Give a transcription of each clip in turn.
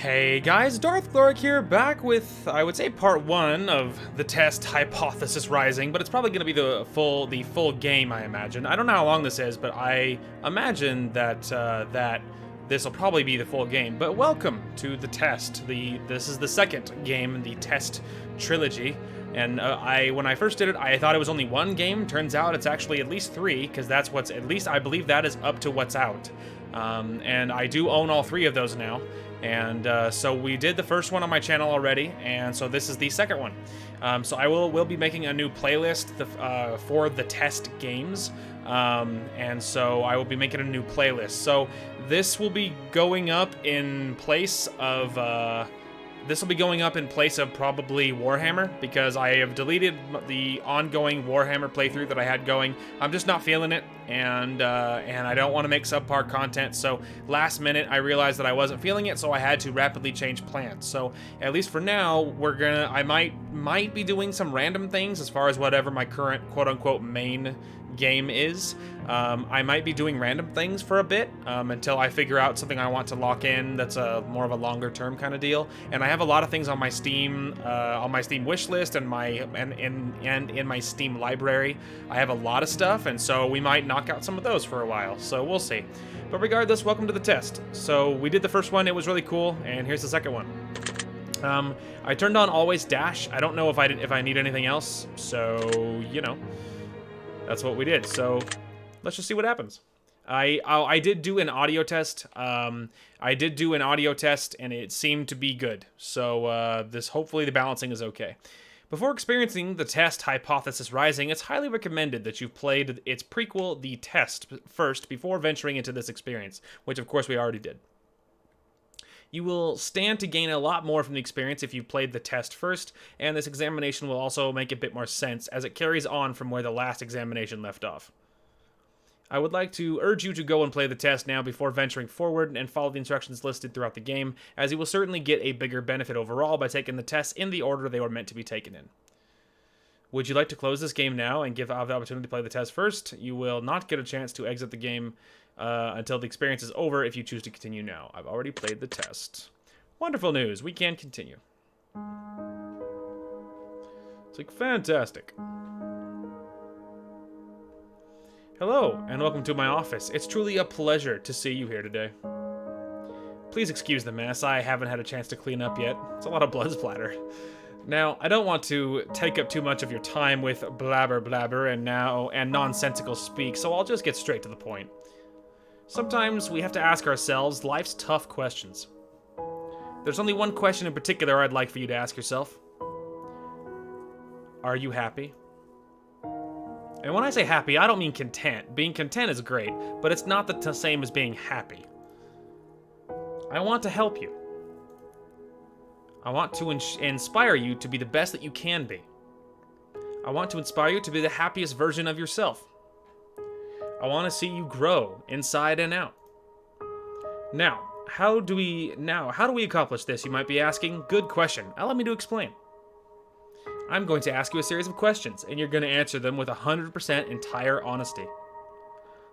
Hey guys, Darth Gloric here, back with, I would say, part 1 of the test Hypothesis Rising, but it's probably going to be the full game, I imagine. I don't know how long this is, but I imagine that this will probably be the full game. But welcome to the test. This is the second game in the test trilogy. And when I first did it, I thought it was only one game. Turns out it's actually at least 3, because that's what's, at least I believe that is up to what's out. And I do own all 3 of those now. And so we did the first one on my channel already, and so this is the second one. So I will be making a new playlist for the test games, and so I will be making a new playlist. So this will be going up in place of probably Warhammer, because I have deleted the ongoing Warhammer playthrough that I had going. I'm just not feeling it, and I don't want to make subpar content. So last minute, I realized that I wasn't feeling it, so I had to rapidly change plans. So at least for now, I might be doing some random things as far as whatever my current quote-unquote main game is. I might be doing random things for a bit until I figure out something I want to lock in that's more of a longer term kind of deal. And I have a lot of things on my Steam wish list and in my Steam library. I have a lot of stuff, and so we might knock out some of those for a while. So we'll see. But regardless, welcome to the test. So we did the first one; it was really cool, and here's the second one. I turned on Always Dash. I don't know if I need anything else, so you know. That's what we did, so let's just see what happens. I did do an audio test. And it seemed to be good. So hopefully the balancing is okay. Before experiencing the test Hypothesis Rising, it's highly recommended that you've played its prequel, The Test, first before venturing into this experience, which of course we already did. You will stand to gain a lot more from the experience if you've played the test first, and this examination will also make a bit more sense as it carries on from where the last examination left off. I would like to urge you to go and play the test now before venturing forward and follow the instructions listed throughout the game, as you will certainly get a bigger benefit overall by taking the tests in the order they were meant to be taken in. Would you like to close this game now and give out the opportunity to play the test first? You will not get a chance to exit the game until the experience is over if you choose to continue now. I've already played the test. Wonderful news. We can continue. It's like fantastic. Hello, and welcome to my office. It's truly a pleasure to see you here today. Please excuse the mess. I haven't had a chance to clean up yet. It's a lot of blood splatter. Now, I don't want to take up too much of your time with blabber and nonsensical speak, so I'll just get straight to the point. Sometimes we have to ask ourselves life's tough questions. There's only one question in particular I'd like for you to ask yourself. Are you happy? And when I say happy, I don't mean content. Being content is great, but it's not the same as being happy. I want to help you. I want to inspire you to be the best that you can be. I want to inspire you to be the happiest version of yourself. I want to see you grow inside and out. Now, how do we accomplish this, you might be asking? Good question. Allow me to explain. I'm going to ask you a series of questions, and you're going to answer them with 100% entire honesty.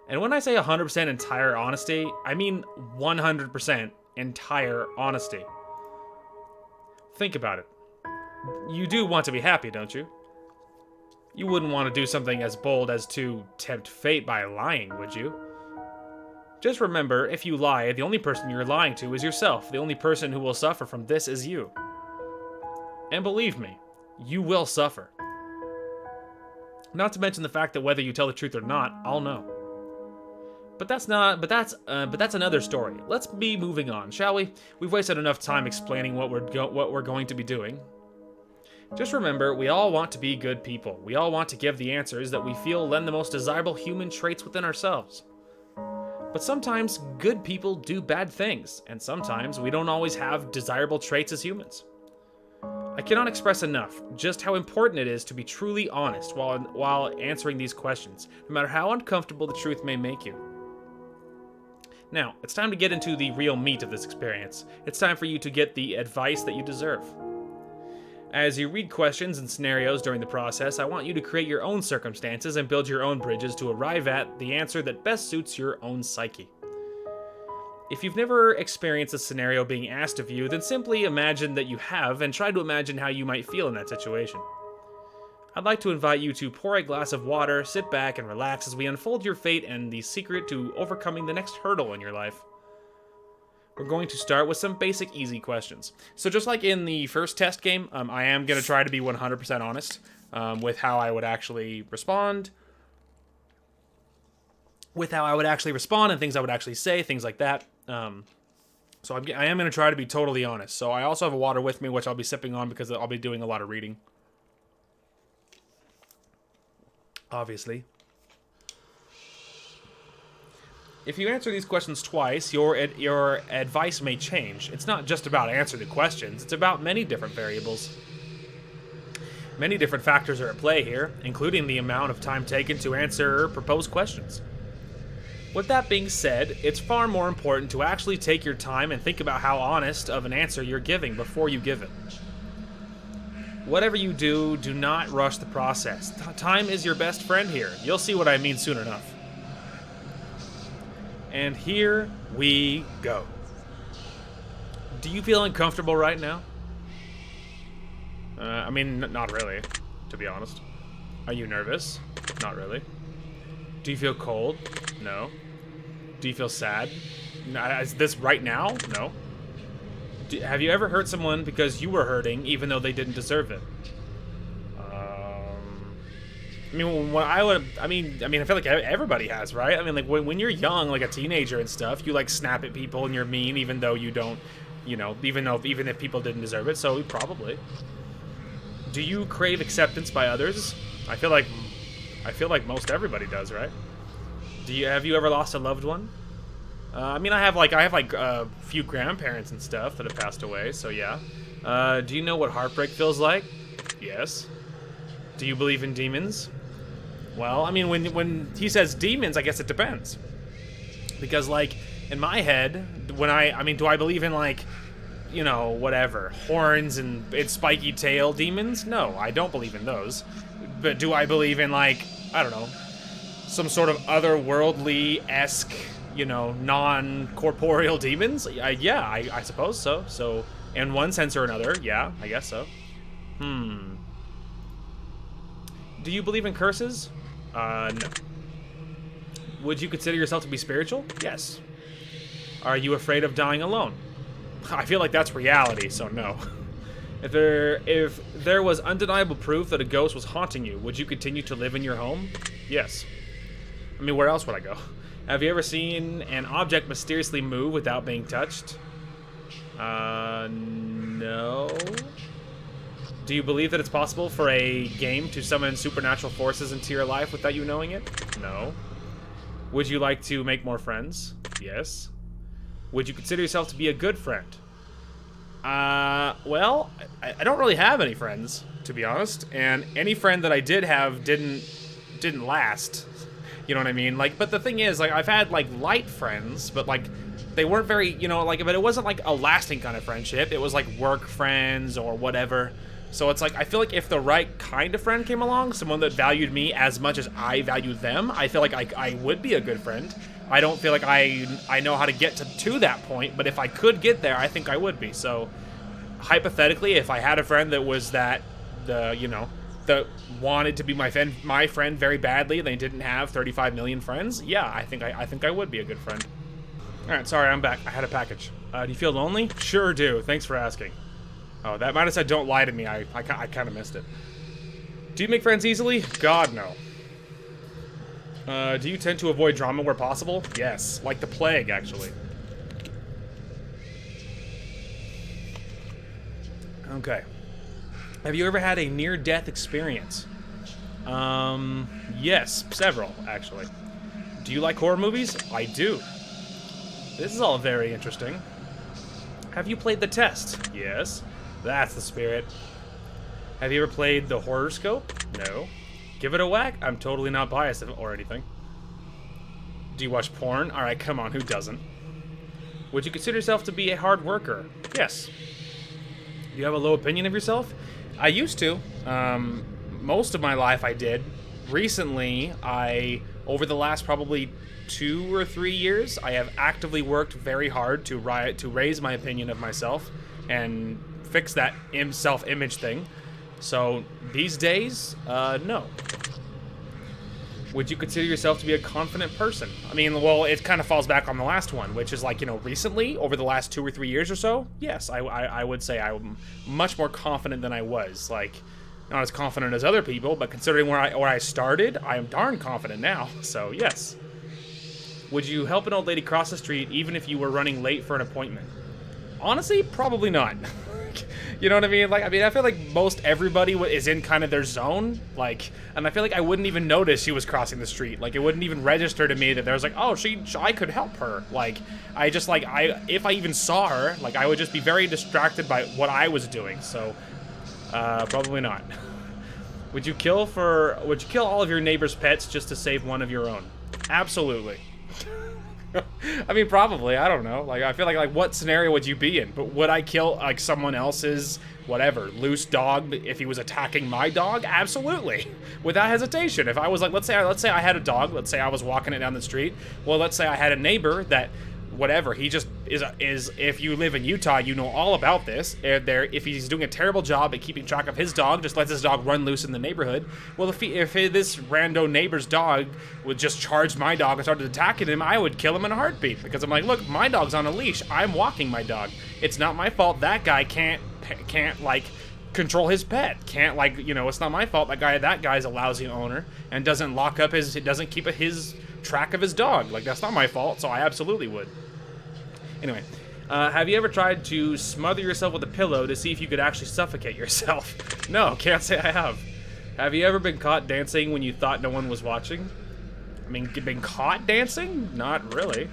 And when I say 100% entire honesty, I mean 100% entire honesty. Think about it. You do want to be happy, don't you? You wouldn't want to do something as bold as to tempt fate by lying, would you? Just remember, if you lie, the only person you're lying to is yourself. The only person who will suffer from this is you. And believe me, you will suffer. Not to mention the fact that whether you tell the truth or not, I'll know. But that's another story. Let's be moving on, shall we? We've wasted enough time explaining what we're going to be doing. Just remember, we all want to be good people. We all want to give the answers that we feel lend the most desirable human traits within ourselves. But sometimes good people do bad things, and sometimes we don't always have desirable traits as humans. I cannot express enough just how important it is to be truly honest while answering these questions, no matter how uncomfortable the truth may make you. Now, it's time to get into the real meat of this experience. It's time for you to get the advice that you deserve. As you read questions and scenarios during the process, I want you to create your own circumstances and build your own bridges to arrive at the answer that best suits your own psyche. If you've never experienced a scenario being asked of you, then simply imagine that you have and try to imagine how you might feel in that situation. I'd like to invite you to pour a glass of water, sit back, and relax as we unfold your fate and the secret to overcoming the next hurdle in your life. We're going to start with some basic, easy questions. So just like in the first test game, I am going to try to be 100% honest with how I would actually respond. And things I would actually say, things like that. So I am going to try to be totally honest. So I also have a water with me, which I'll be sipping on because I'll be doing a lot of reading. Obviously. If you answer these questions twice, your advice may change. It's not just about answering the questions, it's about many different variables. Many different factors are at play here, including the amount of time taken to answer proposed questions. With that being said, it's far more important to actually take your time and think about how honest of an answer you're giving before you give it. Whatever you do, do not rush the process. Time is your best friend here. You'll see what I mean soon enough. And here we go. Do you feel uncomfortable right now? I mean, not really, to be honest. Are you nervous? Not really. Do you feel cold? No. Do you feel sad? Is this right now? No. Have you ever hurt someone because you were hurting, even though they didn't deserve it? I mean, I feel like everybody has, right? I mean, like when you're young, like a teenager and stuff, you like snap at people and you're mean, even though you don't, even if people didn't deserve it. So probably. Do you crave acceptance by others? I feel like most everybody does, right? Have you ever lost a loved one? I have a few grandparents and stuff that have passed away, so yeah. Do you know what heartbreak feels like? Yes. Do you believe in demons? Well, I mean, when he says demons, I guess it depends. Because, like, in my head, do I believe in, like, whatever, horns and spiky tail demons? No, I don't believe in those. But do I believe in, like, I don't know, some sort of otherworldly-esque, non-corporeal demons? Yeah, I suppose so. So, in one sense or another, yeah, I guess so. Do you believe in curses? No. Would you consider yourself to be spiritual? Yes. Are you afraid of dying alone? I feel like that's reality, so no. If there was undeniable proof that a ghost was haunting you, would you continue to live in your home? Yes. I mean, where else would I go? Have you ever seen an object mysteriously move without being touched? No. Do you believe that it's possible for a game to summon supernatural forces into your life without you knowing it? No. Would you like to make more friends? Yes. Would you consider yourself to be a good friend? Well, I don't really have any friends, to be honest, and any friend that I did have didn't last. You know what I mean? Like, but the thing is, like, I've had, like, light friends, but, like, they weren't very, but it wasn't, like, a lasting kind of friendship. It was, like, work friends or whatever. So it's like, I feel like if the right kind of friend came along, someone that valued me as much as I valued them, I feel like I would be a good friend. I don't feel like I know how to get to that point, but if I could get there, I think I would be. So, hypothetically, if I had a friend that was that wanted to be my friend very badly, and they didn't have 35 million friends, yeah, I think I would be a good friend. All right, sorry, I'm back. I had a package. Do you feel lonely? Sure do. Thanks for asking. Oh, that might have said "Don't lie to me." I kind of missed it. Do you make friends easily? God, no. Do you tend to avoid drama where possible? Yes, like the plague, actually. Okay. Have you ever had a near-death experience? Yes, several, actually. Do you like horror movies? I do. This is all very interesting. Have you played The Test? Yes. That's the spirit. Have you ever played the Horoscope? No. Give it a whack. I'm totally not biased or anything. Do you watch porn? Alright, come on, who doesn't? Would you consider yourself to be a hard worker? Yes. Do you have a low opinion of yourself? I used to. Most of my life I did. Recently, over the last probably 2 or 3 years, I have actively worked very hard to raise my opinion of myself and fix that self-image thing. So these days, no. Would you consider yourself to be a confident person? I mean, well, it kind of falls back on the last one, which is like, you know, recently, over the last 2 or 3 years or so, yes, I would say I'm much more confident than I was. Like, not as confident as other people, but considering where I started, I am darn confident now. So, yes. Would you help an old lady cross the street even if you were running late for an appointment? Honestly, probably not. You know what I mean? Like, I feel like most everybody is in kind of their zone. Like, and I feel like I wouldn't even notice she was crossing the street. Like, it wouldn't even register to me that there was like, oh, I could help her. Like, I just like, if I even saw her, like, I would just be very distracted by what I was doing. So, probably not. Would you kill all of your neighbor's pets just to save one of your own? Absolutely. I mean, probably. I don't know. Like, I feel like what scenario would you be in? But would I kill, like, someone else's, whatever, loose dog if he was attacking my dog? Absolutely. Without hesitation. If I was like, let's say I had a dog. Let's say I was walking it down the street. Well, let's say I had a neighbor that, whatever, he just is if you live in Utah, you know all about this. If he's doing a terrible job at keeping track of his dog, just lets his dog run loose in the neighborhood. Well, if this rando neighbor's dog would just charge my dog and started attacking him, I would kill him in a heartbeat, because I'm like, look, my dog's on a leash. I'm walking my dog. It's not my fault that guy can't like control his pet. Can't, like, you know, it's not my fault that guy's a lousy owner and doesn't doesn't keep his track of his dog. Like, that's not my fault, so I absolutely would. Anyway, have you ever tried to smother yourself with a pillow to see if you could actually suffocate yourself? No, can't say I have. Have you ever been caught dancing when you thought no one was watching? I mean, been caught dancing? Not really.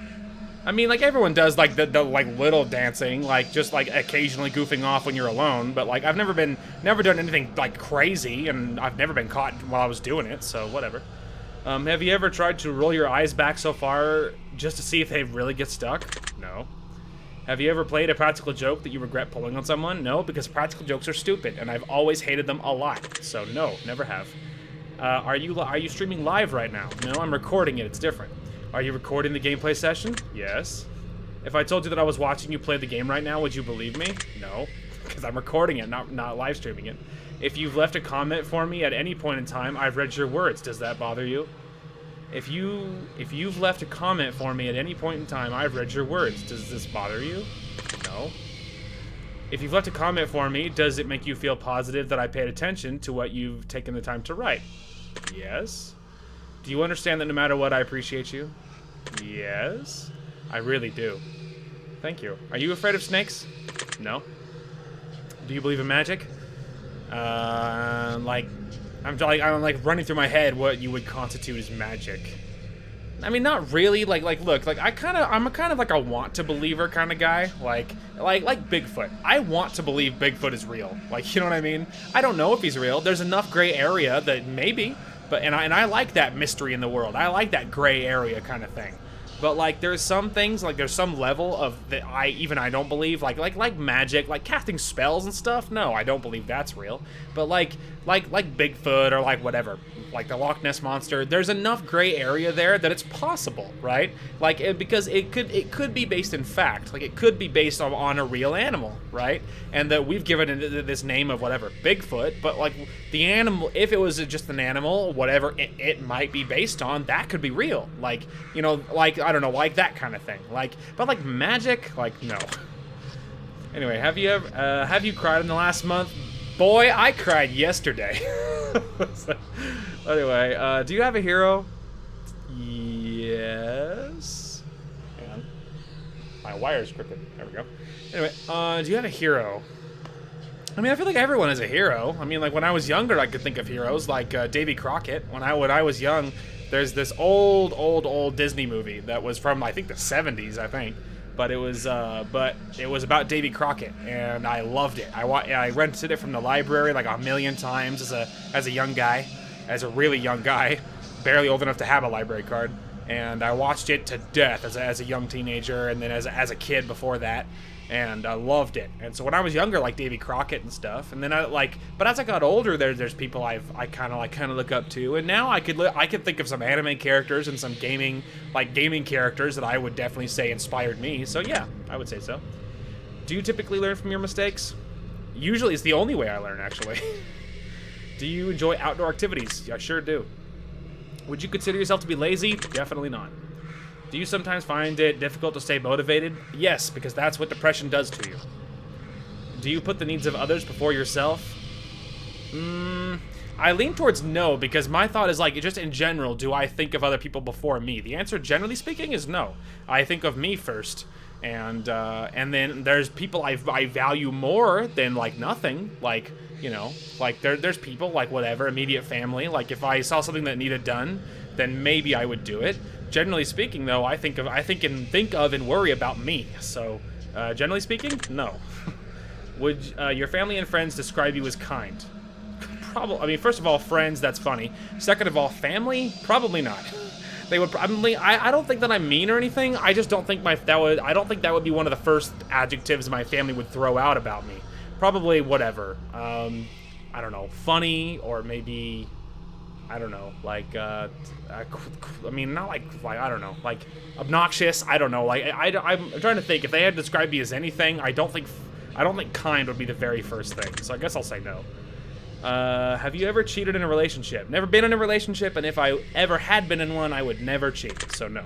I mean, like, everyone does, like, the like, little dancing, like, just, like, occasionally goofing off when you're alone, but, like, I've never done anything, like, crazy, and I've never been caught while I was doing it, so whatever. Have you ever tried to roll your eyes back so far just to see if they really get stuck? No. Have you ever played a practical joke that you regret pulling on someone? No, because practical jokes are stupid, and I've always hated them a lot. So no, never have. Are you streaming live right now? No, I'm recording it. It's different. Are you recording the gameplay session? Yes. If I told you that I was watching you play the game right now, would you believe me? No, because I'm recording it, not live streaming it. If you've left a comment for me at any point in time, I've read your words. Does that bother you? If you've left a comment for me at any point in time, I've read your words. Does this bother you? No. If you've left a comment for me, does it make you feel positive that I paid attention to what you've taken the time to write? Yes. Do you understand that no matter what, I appreciate you? Yes. I really do. Thank you. Are you afraid of snakes? No. Do you believe in magic? I'm like running through my head what you would constitute as magic. I mean, not really. Look, I'm kind of like a want to believer kind of guy. Like Bigfoot. I want to believe Bigfoot is real. Like, you know what I mean? I don't know if he's real. There's enough gray area that maybe, but and I like that mystery in the world. I like that gray area kind of thing. But, like, there's some things, like, there's some level of that I don't believe, like magic, like casting spells and stuff. No, I don't believe that's real. But like Bigfoot or like whatever, like the Loch Ness Monster, there's enough gray area there that it's possible, right? Like, because it could be based in fact, like it could be based on a real animal, right? And that we've given it this name of whatever, Bigfoot, but like the animal, if it was just an animal, whatever it might be based on, that could be real. Like, you know, like, I don't know, like that kind of thing. Like, but like magic, like, no. Anyway, have you cried in the last month? Boy, I cried yesterday. So, anyway, do you have a hero? Yes. Hang on. My wire's crooked. There we go. Anyway, do you have a hero? I mean, I feel like everyone is a hero. I mean, like, when I was younger, I could think of heroes, like Davy Crockett. When I was young, there's this old Disney movie that was from, I think, the 70s, I think. But it was about Davy Crockett, and I loved it. I rented it from the library like 1,000,000 times as a young guy, as a really young guy, barely old enough to have a library card. And I watched it to death as a young teenager, and then as a kid before that. and I loved it. And so when I was younger, like Davy Crockett and stuff, and then but as I got older, there's people I kind of look up to, and now I could think of some anime characters and some gaming characters that I would definitely say inspired me. So yeah, I would say so. Do you typically learn from your mistakes? Usually, it's the only way I learn, actually. Do you enjoy outdoor activities? I sure do. Would you consider yourself to be lazy? Definitely not. Do you sometimes find it difficult to stay motivated? Yes, because that's what depression does to you. Do you put the needs of others before yourself? I lean towards no, because my thought is like, just in general, do I think of other people before me? The answer, generally speaking, is no. I think of me first, and then there's people I value more than like nothing, like, you know, like there's people like whatever, immediate family. Like if I saw something that needed done, then maybe I would do it. Generally speaking, though, I think of and worry about me. So, generally speaking, no. Would your family and friends describe you as kind? Probably. I mean, first of all, friends, that's funny. Second of all, family, probably not. They would probably. I don't think that I'm mean or anything. I just don't think I don't think that would be one of the first adjectives my family would throw out about me. Probably whatever. I don't know, funny, or maybe, I don't know, like, I mean, not like, I don't know, like, obnoxious, I don't know, like, I'm trying to think, if they had described me as anything, I don't think kind would be the very first thing, so I guess I'll say no. Have you ever cheated in a relationship? Never been in a relationship, and if I ever had been in one, I would never cheat, so no.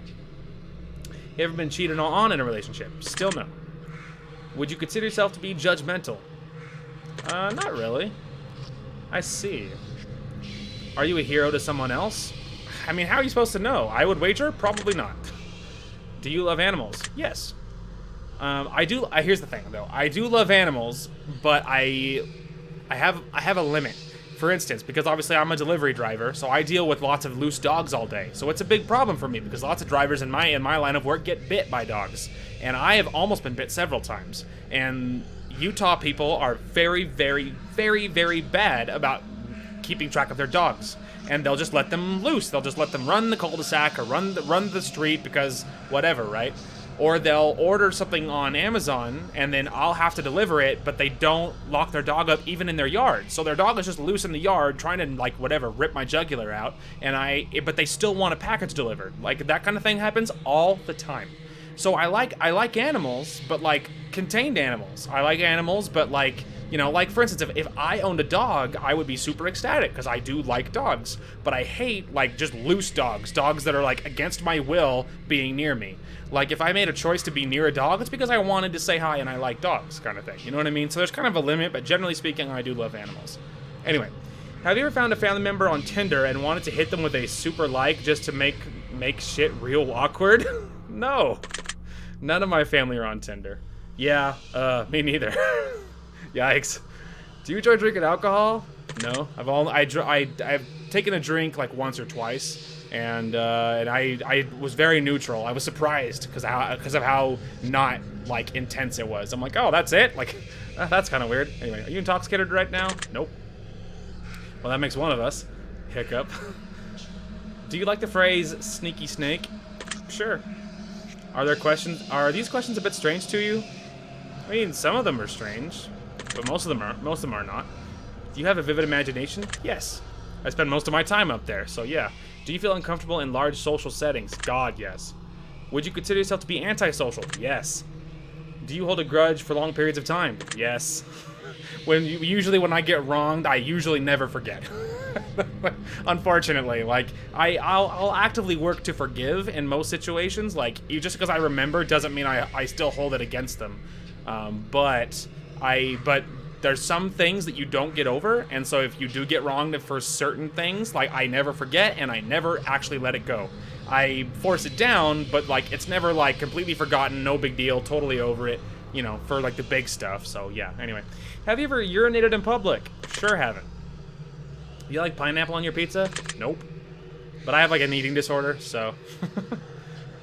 You ever been cheated on in a relationship? Still no. Would you consider yourself to be judgmental? Not really. I see. Are you a hero to someone else? I mean, how are you supposed to know? I would wager, probably not. Do you love animals? Yes. I do. Here's the thing, though. I do love animals, but I have a limit. For instance, because obviously I'm a delivery driver, so I deal with lots of loose dogs all day. So it's a big problem for me because lots of drivers in my line of work get bit by dogs, and I have almost been bit several times. And Utah people are very, very, very, very bad about keeping track of their dogs, and they'll just let them loose. They'll just let them run the cul-de-sac or run the street because whatever, right? Or they'll order something on Amazon, and then I'll have to deliver it, but they don't lock their dog up even in their yard. So their dog is just loose in the yard trying to, like, whatever, rip my jugular out, but they still want a package delivered. Like, that kind of thing happens all the time. So I like animals, but, like, contained animals. I like animals, but, like, you know, like, for instance, if I owned a dog, I would be super ecstatic, because I do like dogs. But I hate, like, just loose dogs that are, like, against my will being near me. Like, if I made a choice to be near a dog, it's because I wanted to say hi and I like dogs, kind of thing. You know what I mean? So there's kind of a limit, but generally speaking, I do love animals. Anyway, have you ever found a family member on Tinder and wanted to hit them with a super like just to make shit real awkward? No. None of my family are on Tinder. Yeah, me neither. Yikes. Do you enjoy drinking alcohol? No. I've taken a drink like once or twice. And I was very neutral. I was surprised because of how not, like, intense it was. I'm like, oh, that's it? Like, that's kind of weird. Anyway, are you intoxicated right now? Nope. Well, that makes one of us. Hiccup. Do you like the phrase sneaky snake? Sure. Are these questions a bit strange to you? I mean, some of them are strange, but most of them are not. Do you have a vivid imagination? Yes. I spend most of my time up there, so yeah. Do you feel uncomfortable in large social settings? God, yes. Would you consider yourself to be antisocial? Yes. Do you hold a grudge for long periods of time? Yes. Usually when I get wronged, I usually never forget. Unfortunately, like, I'll actively work to forgive in most situations. Like, just because I remember doesn't mean I still hold it against them. But there's some things that you don't get over, and so if you do get wronged for certain things, like, I never forget, and I never actually let it go. I force it down, but, like, it's never, like, completely forgotten, no big deal, totally over it, you know, for, like, the big stuff, so, yeah, anyway. Have you ever urinated in public? Sure haven't. You like pineapple on your pizza? Nope. But I have, like, an eating disorder, so.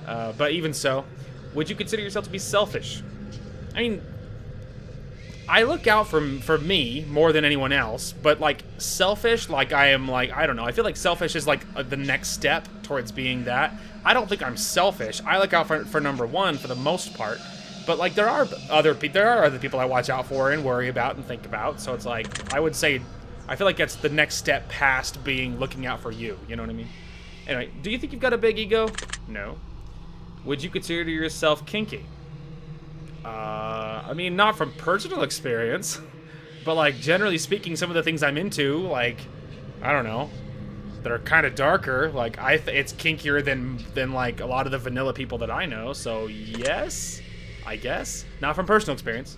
But even so, would you consider yourself to be selfish? I mean, I look out for me more than anyone else, but, like, selfish, like, I am, like, I don't know. I feel like selfish is, like, the next step towards being that. I don't think I'm selfish. I look out for number one for the most part, But like there are other people I watch out for and worry about and think about. So it's like I would say, I feel like that's the next step past being looking out for you. You know what I mean? Anyway, do you think you've got a big ego? No. Would you consider yourself kinky? I mean, not from personal experience, but like generally speaking, some of the things I'm into, like, I don't know, that are kind of darker, like it's kinkier than like a lot of the vanilla people that I know. So yes, I guess. Not from personal experience.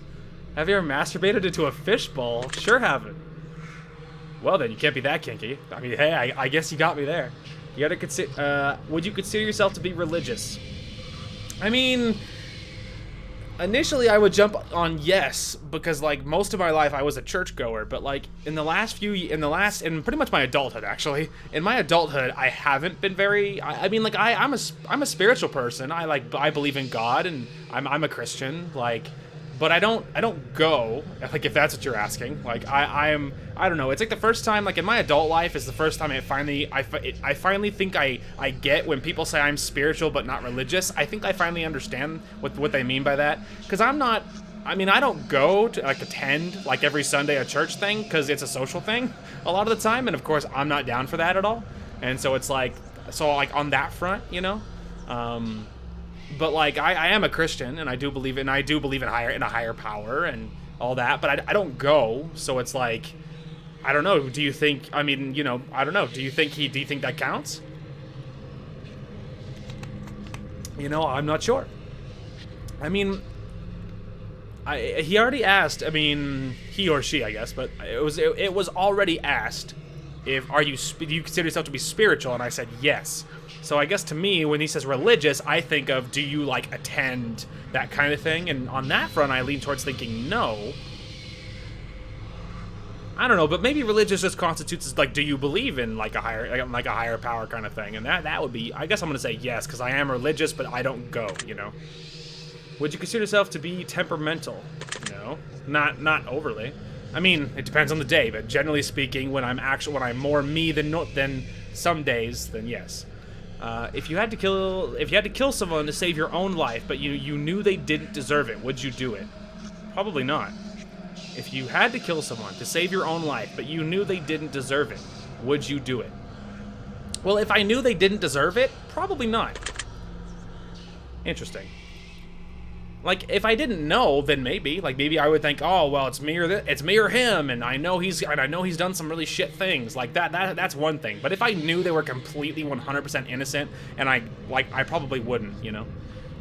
Have you ever masturbated into a fishbowl? Sure haven't. Well then, you can't be that kinky. I mean, hey, I guess you got me there. You gotta consider. Would you consider yourself to be religious? I mean, initially I would jump on yes, because like most of my life I was a churchgoer, but like in pretty much my adulthood actually, in my adulthood I haven't been very, I mean like I'm a spiritual person. I believe in God and I'm a Christian, like, but I don't go, like, if that's what you're asking. Like I don't know, it's like the first time, like in my adult life is the first time I finally think I get when people say I'm spiritual but not religious. I think I finally understand what they mean by that, because I don't go to like attend like every Sunday a church thing because it's a social thing a lot of the time, and of course I'm not down for that at all. And so it's like, on that front, you know, but like I am a Christian and I do believe in a higher power and all that, but I don't go. So it's like, I don't know. Do you think? I mean, you know, I don't know. Do you think that counts? You know, I'm not sure. I mean, he already asked. I mean, he or she, I guess, but it was already asked. Do you consider yourself to be spiritual? And I said yes. So I guess to me, when he says religious, I think of, do you like attend that kind of thing? And on that front, I lean towards thinking no. I don't know, but maybe religious just constitutes as like, do you believe in like a higher power kind of thing? And that would be, I guess I'm gonna say yes, because I am religious, but I don't go, you know. Would you consider yourself to be temperamental? No, not overly. I mean, it depends on the day, but generally speaking, when I'm more me than some days, then yes. If you had to kill someone to save your own life, but you knew they didn't deserve it, would you do it? Probably not. If you had to kill someone to save your own life, but you knew they didn't deserve it, would you do it? Well, if I knew they didn't deserve it, probably not. Interesting. Like, if I didn't know, then maybe. Like, maybe I would think, oh, well, it's me or him, and I know he's done some really shit things. Like, that's one thing. But if I knew they were completely 100% innocent, and I probably wouldn't, you know?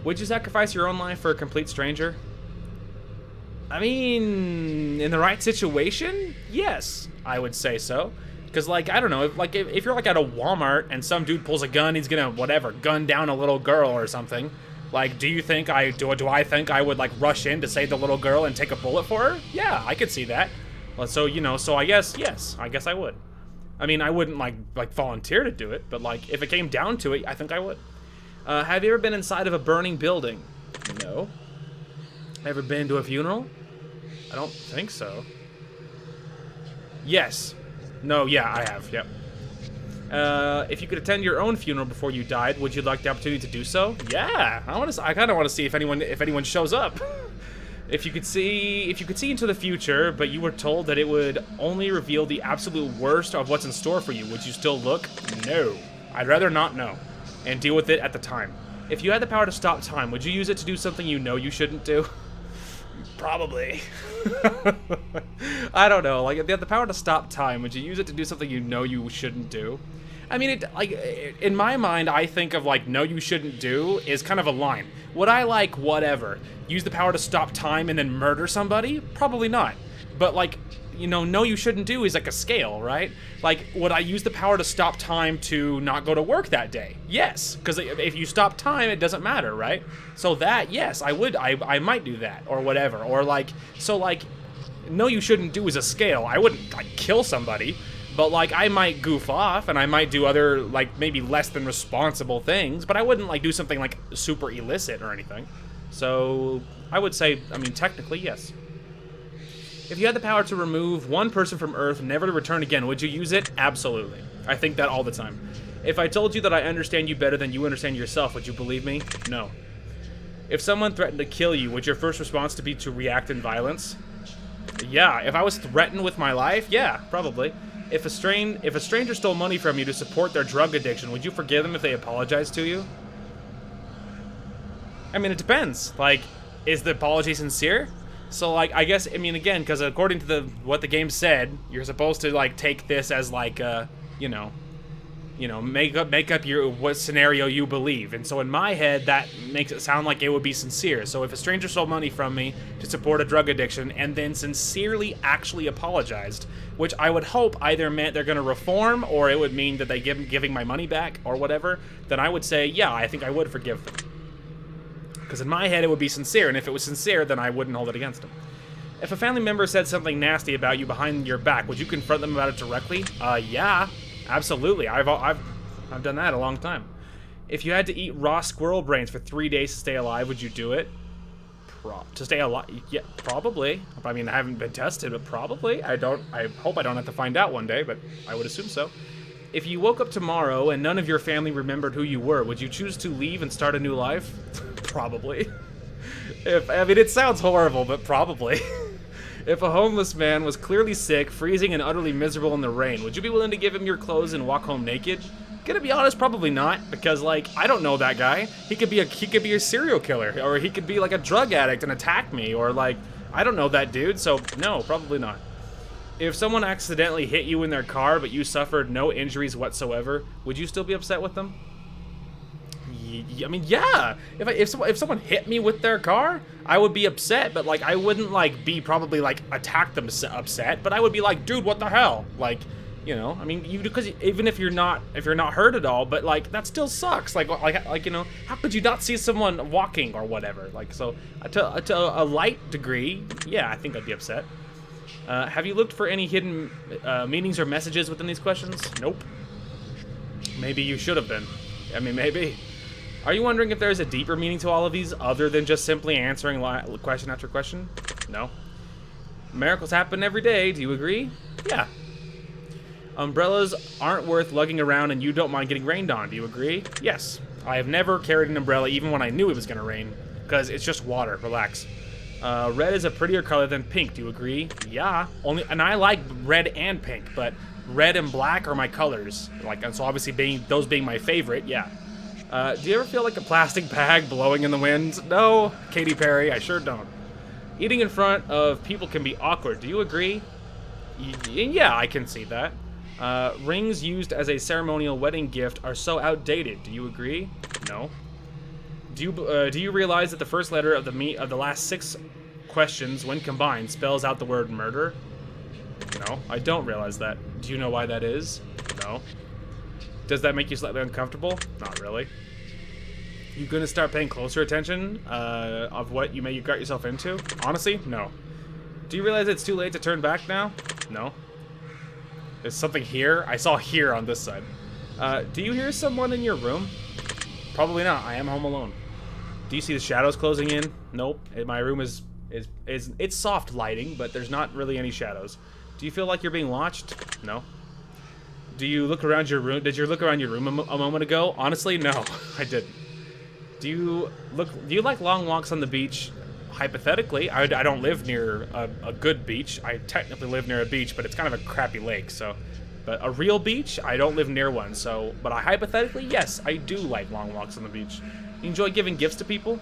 Would you sacrifice your own life for a complete stranger? I mean, in the right situation, yes, I would say so. Because, like, I don't know, if you're, like, at a Walmart and some dude pulls a gun, he's gonna, gun down a little girl or something. Like, do I think I would, like, rush in to save the little girl and take a bullet for her? Yeah, I could see that. Well, so, you know, so I guess, yes, I guess I would. I mean, I wouldn't, like volunteer to do it, but, like, if it came down to it, I think I would. Have you ever been inside of a burning building? No. Ever been to a funeral? I don't think so. Yes. No, yeah, I have, yep. If you could attend your own funeral before you died, would you like the opportunity to do so? Yeah, I kind of want to see if anyone shows up. If you could see into the future, but you were told that it would only reveal the absolute worst of what's in store for you, would you still look? No. I'd rather not know and deal with it at the time. If you had the power to stop time, would you use it to do something you know you shouldn't do? Probably. I don't know. Like, if you had the power to stop time, would you use it to do something you know you shouldn't do? I mean, in my mind, I think of, like, no you shouldn't do is kind of a line. Would I, like, whatever, use the power to stop time and then murder somebody? Probably not. But, like, you know, no you shouldn't do is like a scale, right? Like, would I use the power to stop time to not go to work that day? Yes, because if you stop time, it doesn't matter, right? So that, yes, I would, I might do that, or whatever. Or, like, so, like, no you shouldn't do is a scale. I wouldn't, like, kill somebody. But, like, I might goof off, and I might do other, like, maybe less than responsible things, but I wouldn't, like, do something, like, super illicit or anything. So, I would say, I mean, technically, yes. If you had the power to remove one person from Earth, never to return again, would you use it? Absolutely. I think that all the time. If I told you that I understand you better than you understand yourself, would you believe me? No. If someone threatened to kill you, would your first response to be to react in violence? Yeah, if I was threatened with my life, yeah, probably. If a stranger stole money from you to support their drug addiction, would you forgive them if they apologized to you? I mean, it depends. Like, is the apology sincere? So, like, I guess, I mean, again, because according to what the game said, you're supposed to, like, take this as, like, you know, make up what scenario you believe. And so in my head, that makes it sound like it would be sincere. So if a stranger stole money from me to support a drug addiction and then sincerely actually apologized, which I would hope either meant they're going to reform or it would mean that they giving my money back or whatever, then I would say, yeah, I think I would forgive them. Because in my head, it would be sincere, and if it was sincere, then I wouldn't hold it against them. If a family member said something nasty about you behind your back, would you confront them about it directly? Yeah, absolutely. I've done that a long time. If you had to eat raw squirrel brains for 3 days to stay alive, would you do it? To stay alive? Yeah, probably. I mean, I haven't been tested, but probably. I hope I don't have to find out one day, but I would assume so. If you woke up tomorrow and none of your family remembered who you were, would you choose to leave and start a new life? Probably. I mean, it sounds horrible, but probably. If a homeless man was clearly sick, freezing, and utterly miserable in the rain, would you be willing to give him your clothes and walk home naked? Gonna be honest, probably not, because, like, I don't know that guy. He could be a serial killer, or he could be like a drug addict and attack me, or like, I don't know that dude, so no, probably not. If someone accidentally hit you in their car, but you suffered no injuries whatsoever, would you still be upset with them? I mean, yeah. If someone hit me with their car, I would be upset, but like I wouldn't like be probably like attack them upset, but I would be like, dude, what the hell? Like, you know, I mean, because even if you're not hurt at all, but like that still sucks. Like you know, how could you not see someone walking or whatever? Like, so to a light degree, yeah, I think I'd be upset. Have you looked for any hidden meanings or messages within these questions? Nope. Maybe you should have been. I mean, maybe. Are you wondering if there's a deeper meaning to all of these other than just simply answering question after question? No. Miracles happen every day. Do you agree? Yeah. Umbrellas aren't worth lugging around and you don't mind getting rained on. Do you agree? Yes. I have never carried an umbrella even when I knew it was going to rain. Because it's just water. Relax. Red is a prettier color than pink. Do you agree? Yeah. And I like red and pink, but red and black are my colors. Like, and so obviously those being my favorite, yeah. Do you ever feel like a plastic bag blowing in the wind? No, Katy Perry, I sure don't. Eating in front of people can be awkward. Do you agree? Yeah, I can see that. Rings used as a ceremonial wedding gift are so outdated. Do you agree? No. Do you realize that the first letter of the last 6 questions, when combined, spells out the word murder? No, I don't realize that. Do you know why that is? No. Does that make you slightly uncomfortable? Not really. You gonna start paying closer attention of what you got yourself into? Honestly, no. Do you realize it's too late to turn back now? No. There's something here. I saw here on this side. Do you hear someone in your room? Probably not. I am home alone. Do you see the shadows closing in? Nope. My room is it's soft lighting, but there's not really any shadows. Do you feel like you're being watched? No. Do you look around your room? Did you look around your room a moment ago? Honestly, no, I didn't. Do you like long walks on the beach? Hypothetically, I don't live near a good beach. I technically live near a beach, but it's kind of a crappy lake, so. But a real beach, I don't live near one, so. But hypothetically, yes, I do like long walks on the beach. You enjoy giving gifts to people?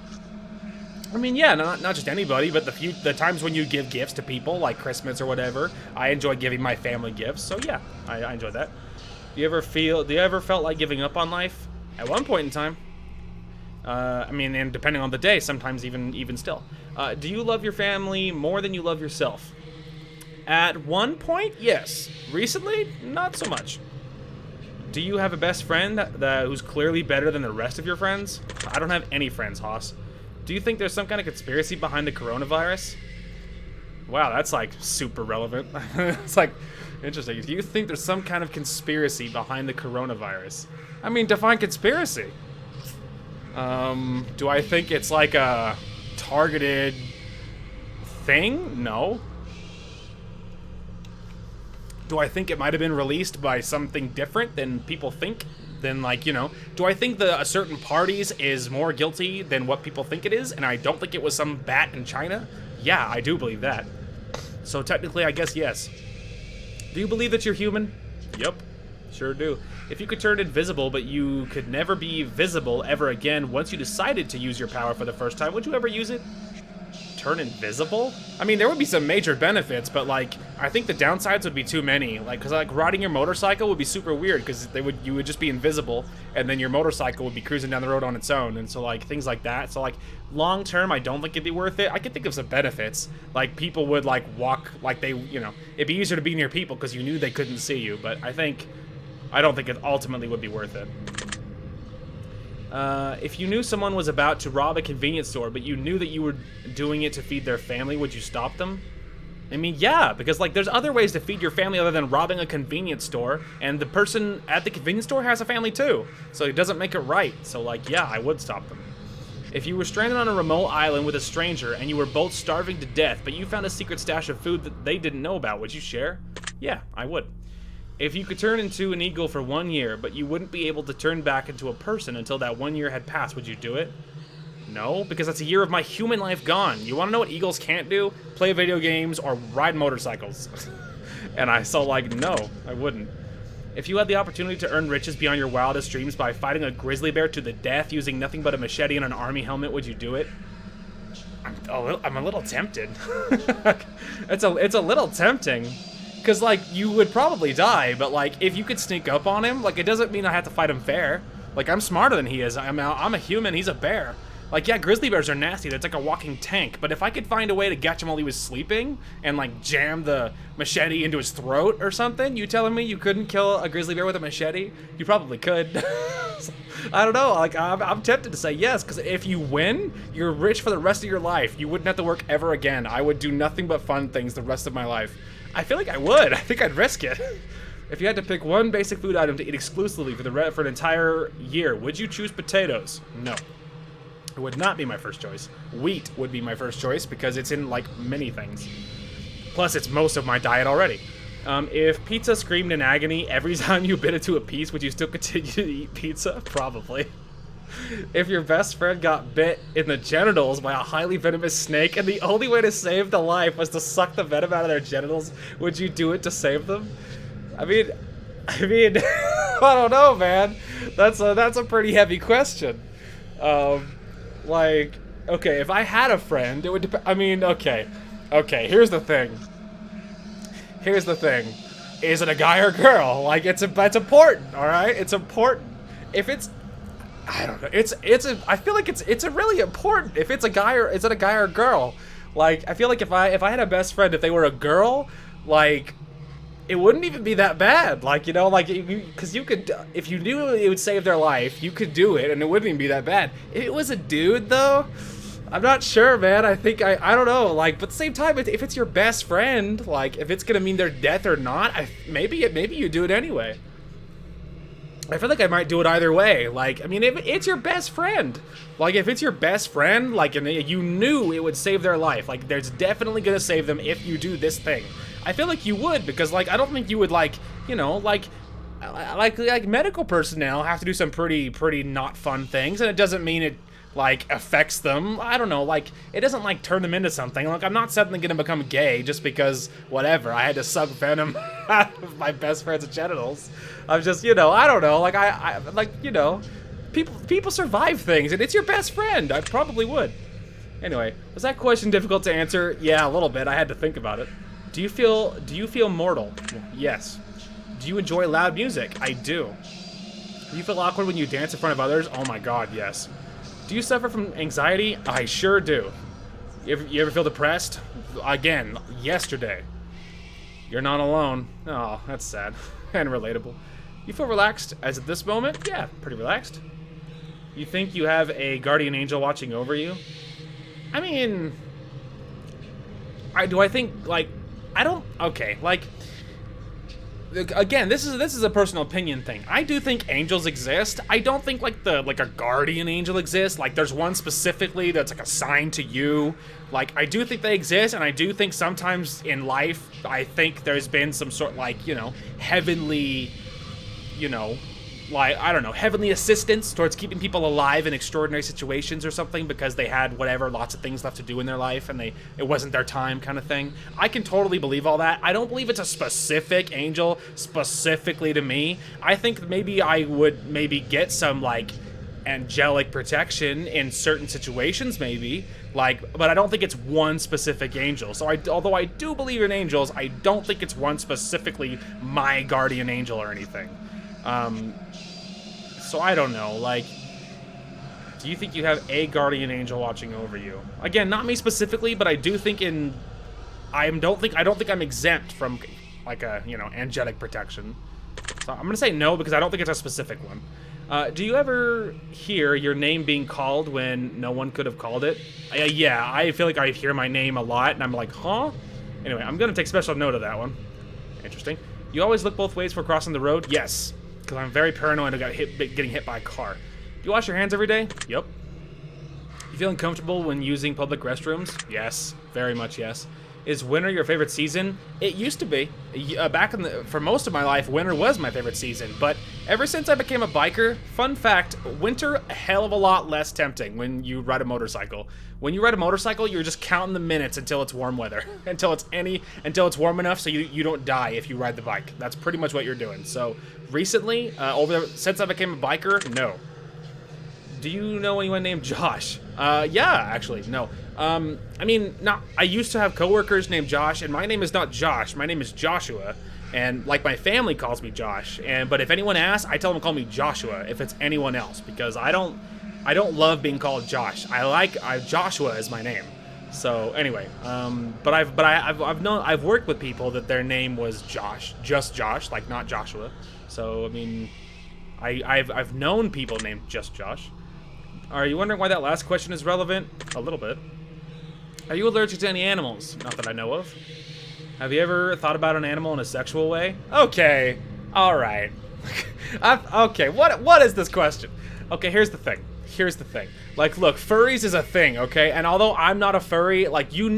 I mean, yeah, not just anybody, but the times when you give gifts to people, like Christmas or whatever, I enjoy giving my family gifts, so yeah, I enjoy that. Do you ever felt like giving up on life? At one point in time. I mean, and depending on the day, sometimes even still. Do you love your family more than you love yourself? At one point, yes. Recently, not so much. Do you have a best friend who's clearly better than the rest of your friends? I don't have any friends, Hoss. Do you think there's some kind of conspiracy behind the coronavirus? Wow, that's like super relevant. It's like interesting. Do you think there's some kind of conspiracy behind the coronavirus? I mean, define conspiracy. Do I think it's like a targeted thing? No. Do I think it might have been released by something different than people think? Than, like, you know, do I think a certain parties is more guilty than what people think it is? And I don't think it was some bat in China? Yeah, I do believe that. So technically, I guess yes. Do you believe that you're human? Yep, sure do. If you could turn invisible, but you could never be visible ever again, once you decided to use your power for the first time, would you ever use it? Turn invisible? I mean, there would be some major benefits, but, like, I think the downsides would be too many. Like, because, like, riding your motorcycle would be super weird, because you would just be invisible, and then your motorcycle would be cruising down the road on its own, and so, like, things like that. So, like, long term, I don't think it'd be worth it. I could think of some benefits. Like, people would, like, walk, like, they, you know, it'd be easier to be near people because you knew they couldn't see you, but I don't think it ultimately would be worth it. If you knew someone was about to rob a convenience store, but you knew that you were doing it to feed their family, would you stop them? I mean, yeah, because, like, there's other ways to feed your family other than robbing a convenience store, and the person at the convenience store has a family too, so it doesn't make it right. So, like, yeah, I would stop them. If you were stranded on a remote island with a stranger, and you were both starving to death, but you found a secret stash of food that they didn't know about, would you share? Yeah, I would. If you could turn into an eagle for 1 year, but you wouldn't be able to turn back into a person until that 1 year had passed, would you do it? No, because that's a year of my human life gone. You want to know what eagles can't do? Play video games or ride motorcycles. And I saw, like, no, I wouldn't. If you had the opportunity to earn riches beyond your wildest dreams by fighting a grizzly bear to the death using nothing but a machete and an army helmet, would you do it? I'm a little tempted. It's a little tempting. Because, like, you would probably die, but, like, if you could sneak up on him, like, it doesn't mean I have to fight him fair. Like, I'm smarter than he is. I'm a human, he's a bear. Like, yeah, grizzly bears are nasty, that's like a walking tank, but if I could find a way to catch him while he was sleeping and, like, jam the machete into his throat or something, you telling me you couldn't kill a grizzly bear with a machete? You probably could. I don't know, like, I'm tempted to say yes, because if you win, you're rich for the rest of your life. You wouldn't have to work ever again. I would do nothing but fun things the rest of my life. I feel like I would. I think I'd risk it. If you had to pick one basic food item to eat exclusively for an entire year, would you choose potatoes? No. It would not be my first choice. Wheat would be my first choice because it's in, like, many things. Plus, it's most of my diet already. If pizza screamed in agony every time you bit into a piece, would you still continue to eat pizza? Probably. If your best friend got bit in the genitals by a highly venomous snake and the only way to save the life was to suck the venom out of their genitals, would you do it to save them? I mean, I don't know, man. That's a pretty heavy question. Like, okay, if I had a friend, it would depend. I mean, okay, here's the thing. Is it a guy or girl? Like, that's important, all right? It's important. If it's, I don't know. I feel like it's a really important. If it's a guy or is it a guy or a girl? Like, I feel like if I had a best friend, if they were a girl, like, it wouldn't even be that bad. Like, you know, like, because you could, if you knew it would save their life, you could do it, and it wouldn't even be that bad. If it was a dude, though, I'm not sure, man. I think I don't know. Like, but at the same time, if it's your best friend, like, if it's gonna mean their death or not, maybe you do it anyway. I feel like I might do it either way. Like, I mean, if it's your best friend, like, if it's your best friend, like, and you knew it would save their life, like, there's definitely gonna save them if you do this thing. I feel like you would, because, like, I don't think you would, like, you know, like medical personnel have to do some pretty not fun things, and it doesn't mean it, like, affects them. I don't know, like, it doesn't, like, turn them into something. Like, I'm not suddenly gonna become gay just because, whatever, I had to suck venom out of my best friend's genitals. I'm just, you know, I don't know, like, I like, you know, people survive things, and it's your best friend. I probably would. Anyway, was that question difficult to answer? Yeah, a little bit. I had to think about it. Do you feel mortal? Yes. Do you enjoy loud music? I do. Do you feel awkward when you dance in front of others? Oh my god, yes. Do you suffer from anxiety? I sure do. You ever feel depressed? Again, yesterday. You're not alone. Oh, that's sad. And relatable. You feel relaxed as at this moment? Yeah, pretty relaxed. You think you have a guardian angel watching over you? I mean, do I think, like, I don't, okay, like, again, this is a personal opinion thing. I do think angels exist. I don't think like a guardian angel exists. Like there's one specifically that's like assigned to you. Like I do think they exist, and I do think sometimes in life, I think there's been some sort like, you know, heavenly, you know, like, I don't know, heavenly assistance towards keeping people alive in extraordinary situations or something because they had whatever, lots of things left to do in their life and it wasn't their time kind of thing. I can totally believe all that. I don't believe it's a specific angel specifically to me. I think maybe I would maybe get some, like, angelic protection in certain situations maybe, like, but I don't think it's one specific angel. So although I do believe in angels, I don't think it's one specifically my guardian angel or anything. So I don't know, like, do you think you have a guardian angel watching over you? Again, not me specifically, but I do think I don't think I'm exempt from, like, a, you know, angelic protection. So I'm gonna say no because I don't think it's a specific one. Do you ever hear your name being called when no one could have called it? Yeah, I feel like I hear my name a lot, and I'm like, huh? Anyway, I'm gonna take special note of that one. Interesting. You always look both ways before crossing the road? Yes. Because I'm very paranoid about getting hit by a car. Do you wash your hands every day? Yep. You feeling comfortable when using public restrooms? Yes, very much yes. Is winter your favorite season? It used to be. For most of my life, winter was my favorite season. But ever since I became a biker, fun fact, winter a hell of a lot less tempting when you ride a motorcycle. When you ride a motorcycle, you're just counting the minutes until it's warm weather, until it's warm enough so you don't die if you ride the bike. That's pretty much what you're doing. So recently, since I became a biker, no. Do you know anyone named Josh? Yeah, actually, no. I mean, I used to have coworkers named Josh, and my name is not Josh. My name is Joshua, and like my family calls me Josh. But if anyone asks, I tell them to call me Joshua if it's anyone else, because I don't love being called Josh. Joshua is my name. So anyway, but I've worked with people that their name was Josh, just Josh, like not Joshua. So I mean, I've known people named just Josh. Are you wondering why that last question is relevant? A little bit. Are you allergic to any animals? Not that I know of. Have you ever thought about an animal in a sexual way? Okay. All right. Okay, what is this question? Okay, here's the thing. Like, look, furries is a thing, okay? And although I'm not a furry, like, you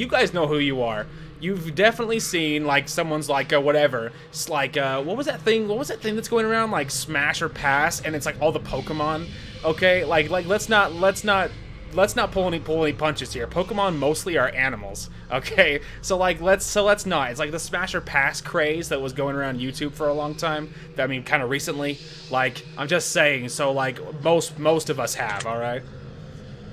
guys know who you are. You've definitely seen, like, someone's, like, whatever. It's like, what was that thing that's going around, like, Smash or Pass, and it's, like, all the Pokemon, okay? Like, let's not pull any punches here. Pokemon mostly are animals, okay? So, like, let's not. It's like the Smash or Pass craze that was going around YouTube for a long time. I mean, kind of recently. Like, I'm just saying, so, like, most of us have, all right?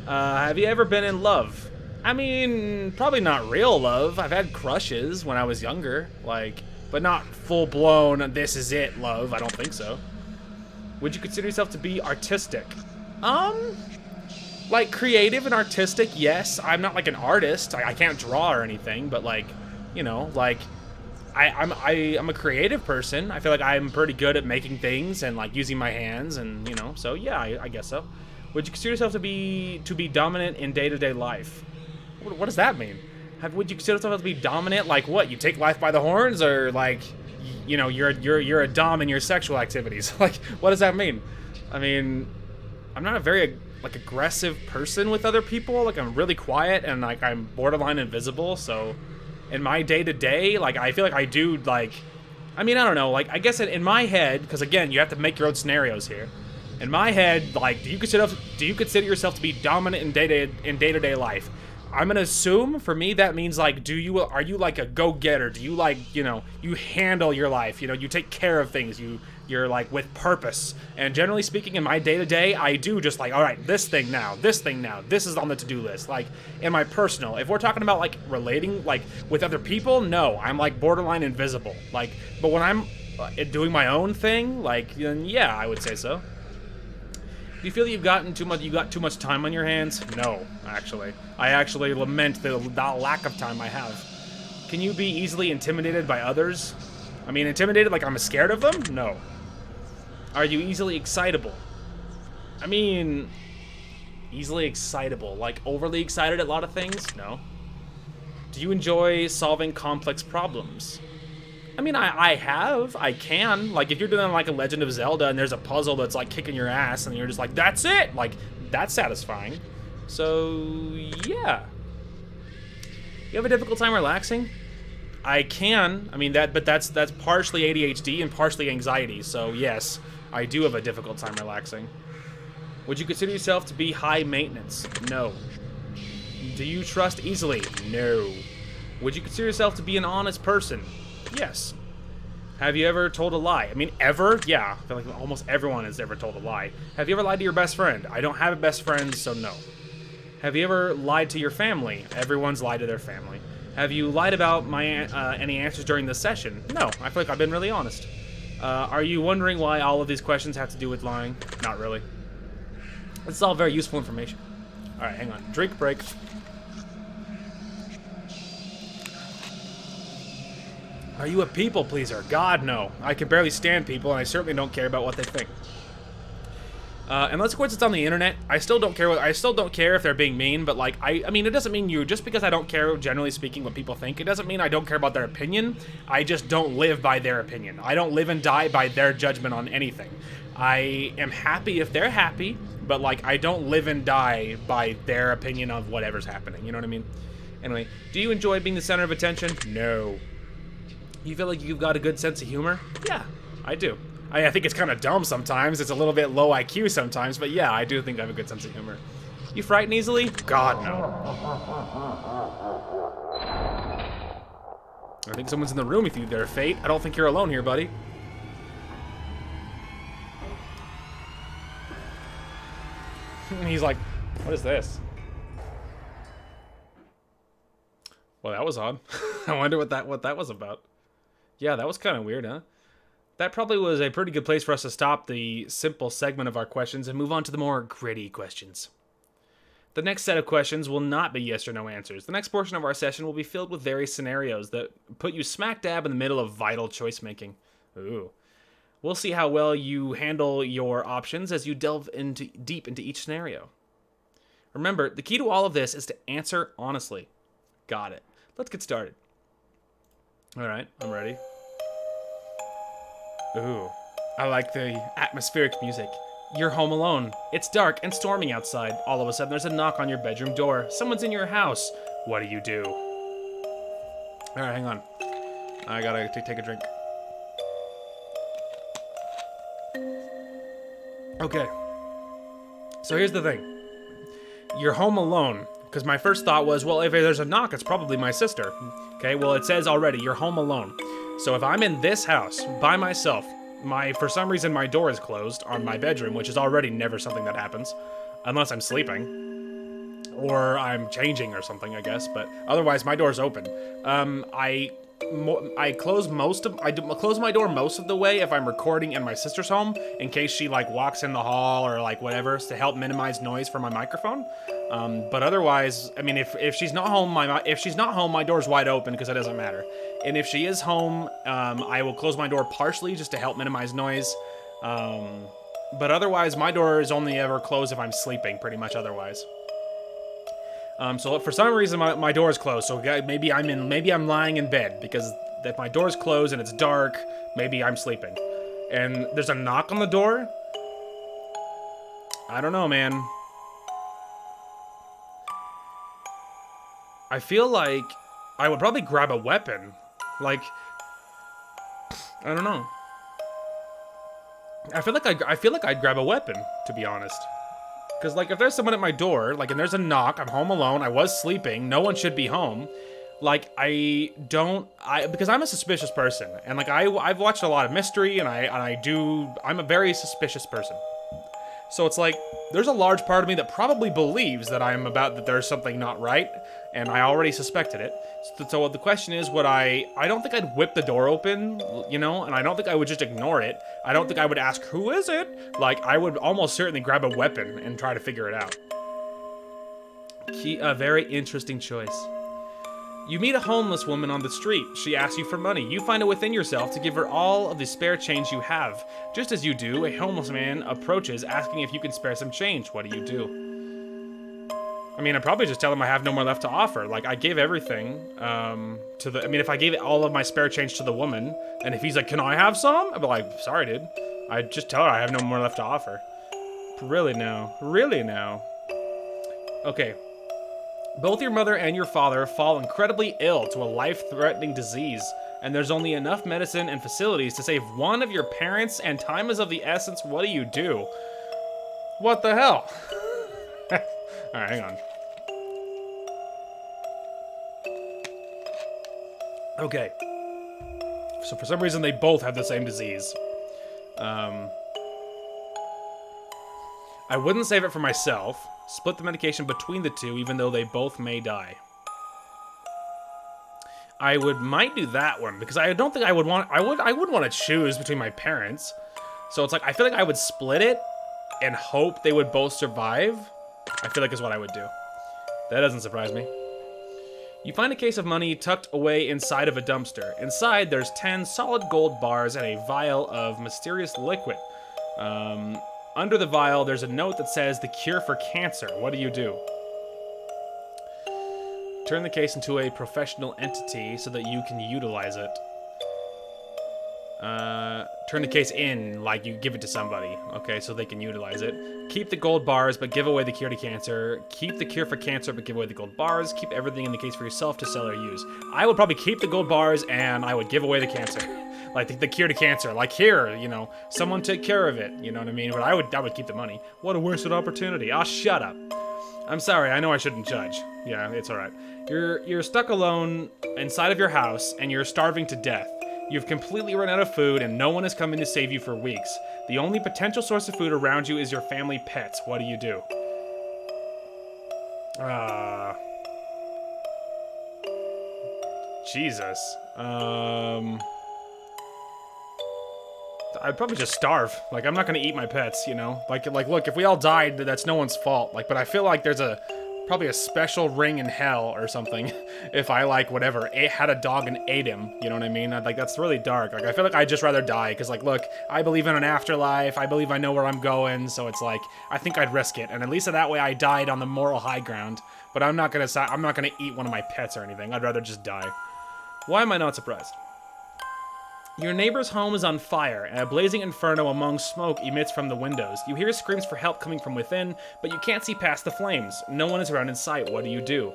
Have you ever been in love? I mean, probably not real love. I've had crushes when I was younger, like, but not full-blown, this is it love. I don't think so. Would you consider yourself to be artistic? Like, creative and artistic, yes. I'm not, like, an artist. I can't draw or anything, but, like, you know, like, I'm a creative person. I feel like I'm pretty good at making things and, like, using my hands and, you know, so, yeah, I guess so. Would you consider yourself to be dominant in day-to-day life? What does that mean? Would you consider yourself to be dominant? Like what? You take life by the horns, or like, you know, you're a dom in your sexual activities? Like, what does that mean? I mean, I'm not a very like aggressive person with other people. Like, I'm really quiet and like I'm borderline invisible. So, in my day to day, like I feel like I do like, I mean, I don't know. Like, I guess in my head, because again, you have to make your own scenarios here. In my head, like, do you consider yourself to be dominant in day-to-day life? I'm gonna assume for me that means like, are you like a go-getter? Do you like, you know, you handle your life, you know, you take care of things, you're like with purpose. And generally speaking, in my day-to-day, I do just like, all right, this thing now, this is on the to-do list. Like in my personal, if we're talking about like relating like with other people, no, I'm like borderline invisible. Like, but when I'm doing my own thing, like, then yeah, I would say so. Do you feel that you got too much time on your hands? No, actually. I actually lament the lack of time I have. Can you be easily intimidated by others? I mean, intimidated like I'm scared of them? No. Are you easily excitable? I mean, easily excitable. Like overly excited at a lot of things? No. Do you enjoy solving complex problems? I mean, I can. Like, if you're doing like a Legend of Zelda and there's a puzzle that's like kicking your ass and you're just like, that's it! Like, that's satisfying. So, yeah. You have a difficult time relaxing? I can. I mean, but that's partially ADHD and partially anxiety. So, yes, I do have a difficult time relaxing. Would you consider yourself to be high maintenance? No. Do you trust easily? No. Would you consider yourself to be an honest person? Yes. Have you ever told a lie? I mean, ever? Yeah. I feel like almost everyone has ever told a lie. Have you ever lied to your best friend? I don't have a best friend, so no. Have you ever lied to your family? Everyone's lied to their family. Have you lied about any answers during the session? No. I feel like I've been really honest. Are you wondering why all of these questions have to do with lying? Not really. This is all very useful information. All right, hang on. Drink break. Are you a people pleaser? God, no. I can barely stand people, and I certainly don't care about what they think. Unless, of course, it's on the internet. I still don't care. I still don't care if they're being mean, but like, I mean, it doesn't mean just because I don't care, generally speaking, what people think. It doesn't mean I don't care about their opinion. I just don't live by their opinion. I don't live and die by their judgment on anything. I am happy if they're happy, but like, I don't live and die by their opinion of whatever's happening. You know what I mean? Anyway, do you enjoy being the center of attention? No. You feel like you've got a good sense of humor? Yeah, I do. I think it's kind of dumb sometimes. It's a little bit low IQ sometimes, but yeah, I do think I have a good sense of humor. You frighten easily? God, no. I think someone's in the room with you there, Fate. I don't think you're alone here, buddy. He's like, what is this? Well, that was odd. I wonder what that was about. Yeah, that was kind of weird, huh? That probably was a pretty good place for us to stop the simple segment of our questions and move on to the more gritty questions. The next set of questions will not be yes or no answers. The next portion of our session will be filled with various scenarios that put you smack dab in the middle of vital choice making. Ooh. We'll see how well you handle your options as you delve deep into each scenario. Remember, the key to all of this is to answer honestly. Got it. Let's get started. All right, I'm ready. Ooh, I like the atmospheric music. You're home alone. It's dark and storming outside. All of a sudden, there's a knock on your bedroom door. Someone's in your house. What do you do? All right, hang on. I gotta take a drink. Okay. So here's the thing. You're home alone. Because my first thought was, well, if there's a knock, it's probably my sister. Okay, well, it says already, you're home alone. So if I'm in this house by myself, for some reason my door is closed on my bedroom, which is already never something that happens, unless I'm sleeping, or I'm changing or something, I guess. But otherwise, my door's open. I close my door most of the way if I'm recording in my sister's home, in case she like walks in the hall or like whatever, to help minimize noise for my microphone. But otherwise, I mean, if she's not home, my door's wide open because it doesn't matter. And if she is home, I will close my door partially just to help minimize noise. But otherwise, my door is only ever closed if I'm sleeping, pretty much otherwise. So for some reason, my door is closed. So maybe I'm lying in bed because if my door is closed and it's dark, maybe I'm sleeping. And there's a knock on the door. I don't know, man. I feel like I would probably grab a weapon. Like, I don't know. I feel like I'd grab a weapon, to be honest. Because, like, if there's someone at my door, like, and there's a knock, I'm home alone, I was sleeping, no one should be home. Like, because I'm a suspicious person, and, like, I've watched a lot of mystery, and I'm a very suspicious person. So it's like, there's a large part of me that probably believes that there's something not right, and I already suspected it. So the question is, I don't think I'd whip the door open, you know, and I don't think I would just ignore it. I don't think I would ask, who is it? Like, I would almost certainly grab a weapon and try to figure it out. A very interesting choice. You meet a homeless woman on the street. She asks you for money. You find it within yourself to give her all of the spare change you have. Just as you do, a homeless man approaches asking if you can spare some change. What do you do? I mean, I'd probably just tell him I have no more left to offer. Like, I gave everything to the... I mean, if I gave all of my spare change to the woman, and if he's like, can I have some? I'd be like, sorry, dude. I'd just tell her I have no more left to offer. Really now. Really now. Okay. Both your mother and your father fall incredibly ill to a life-threatening disease, and there's only enough medicine and facilities to save one of your parents, and time is of the essence. What do you do? What the hell? Alright, hang on. Okay. So for some reason they both have the same disease. I wouldn't save it for myself. Split the medication between the two, even though they both may die. I might do that one, because I don't think I would want... I wouldn't want to choose between my parents. So it's like, I feel like I would split it and hope they would both survive. I feel like is what I would do. That doesn't surprise me. You find a case of money tucked away inside of a dumpster. Inside, there's 10 solid gold bars and a vial of mysterious liquid. Under the vial, there's a note that says, the cure for cancer. What do you do? Turn the case into a professional entity so that you can utilize it. Turn the case in, like you give it to somebody, okay, so they can utilize it. Keep the gold bars, but give away the cure to cancer. Keep the cure for cancer, but give away the gold bars. Keep everything in the case for yourself to sell or use. I would probably keep the gold bars, and I would give away the cancer. Like, the cure to cancer. Like, here, you know, someone take care of it, you know what I mean? But I would keep the money. What a wasted opportunity. Ah, shut up. I'm sorry, I know I shouldn't judge. Yeah, it's alright. You're stuck alone inside of your house, and you're starving to death. You've completely run out of food, and no one is coming to save you for weeks. The only potential source of food around you is your family pets. What do you do? Jesus. I'd probably just starve. Like, I'm not gonna eat my pets, you know? Like, look, if we all died, that's no one's fault. Like, but I feel like there's probably a special ring in hell or something if I, like, whatever, had a dog and ate him, you know what I mean? Like, that's really dark. Like, I feel like I'd just rather die, because, like, look, I believe in an afterlife, I believe I know where I'm going, so it's like, I think I'd risk it, and at least that way I died on the moral high ground, but I'm not gonna eat one of my pets or anything. I'd rather just die. Why am I not surprised? Your neighbor's home is on fire, and a blazing inferno among smoke emits from the windows. You hear screams for help coming from within, but you can't see past the flames. No one is around in sight. What do you do?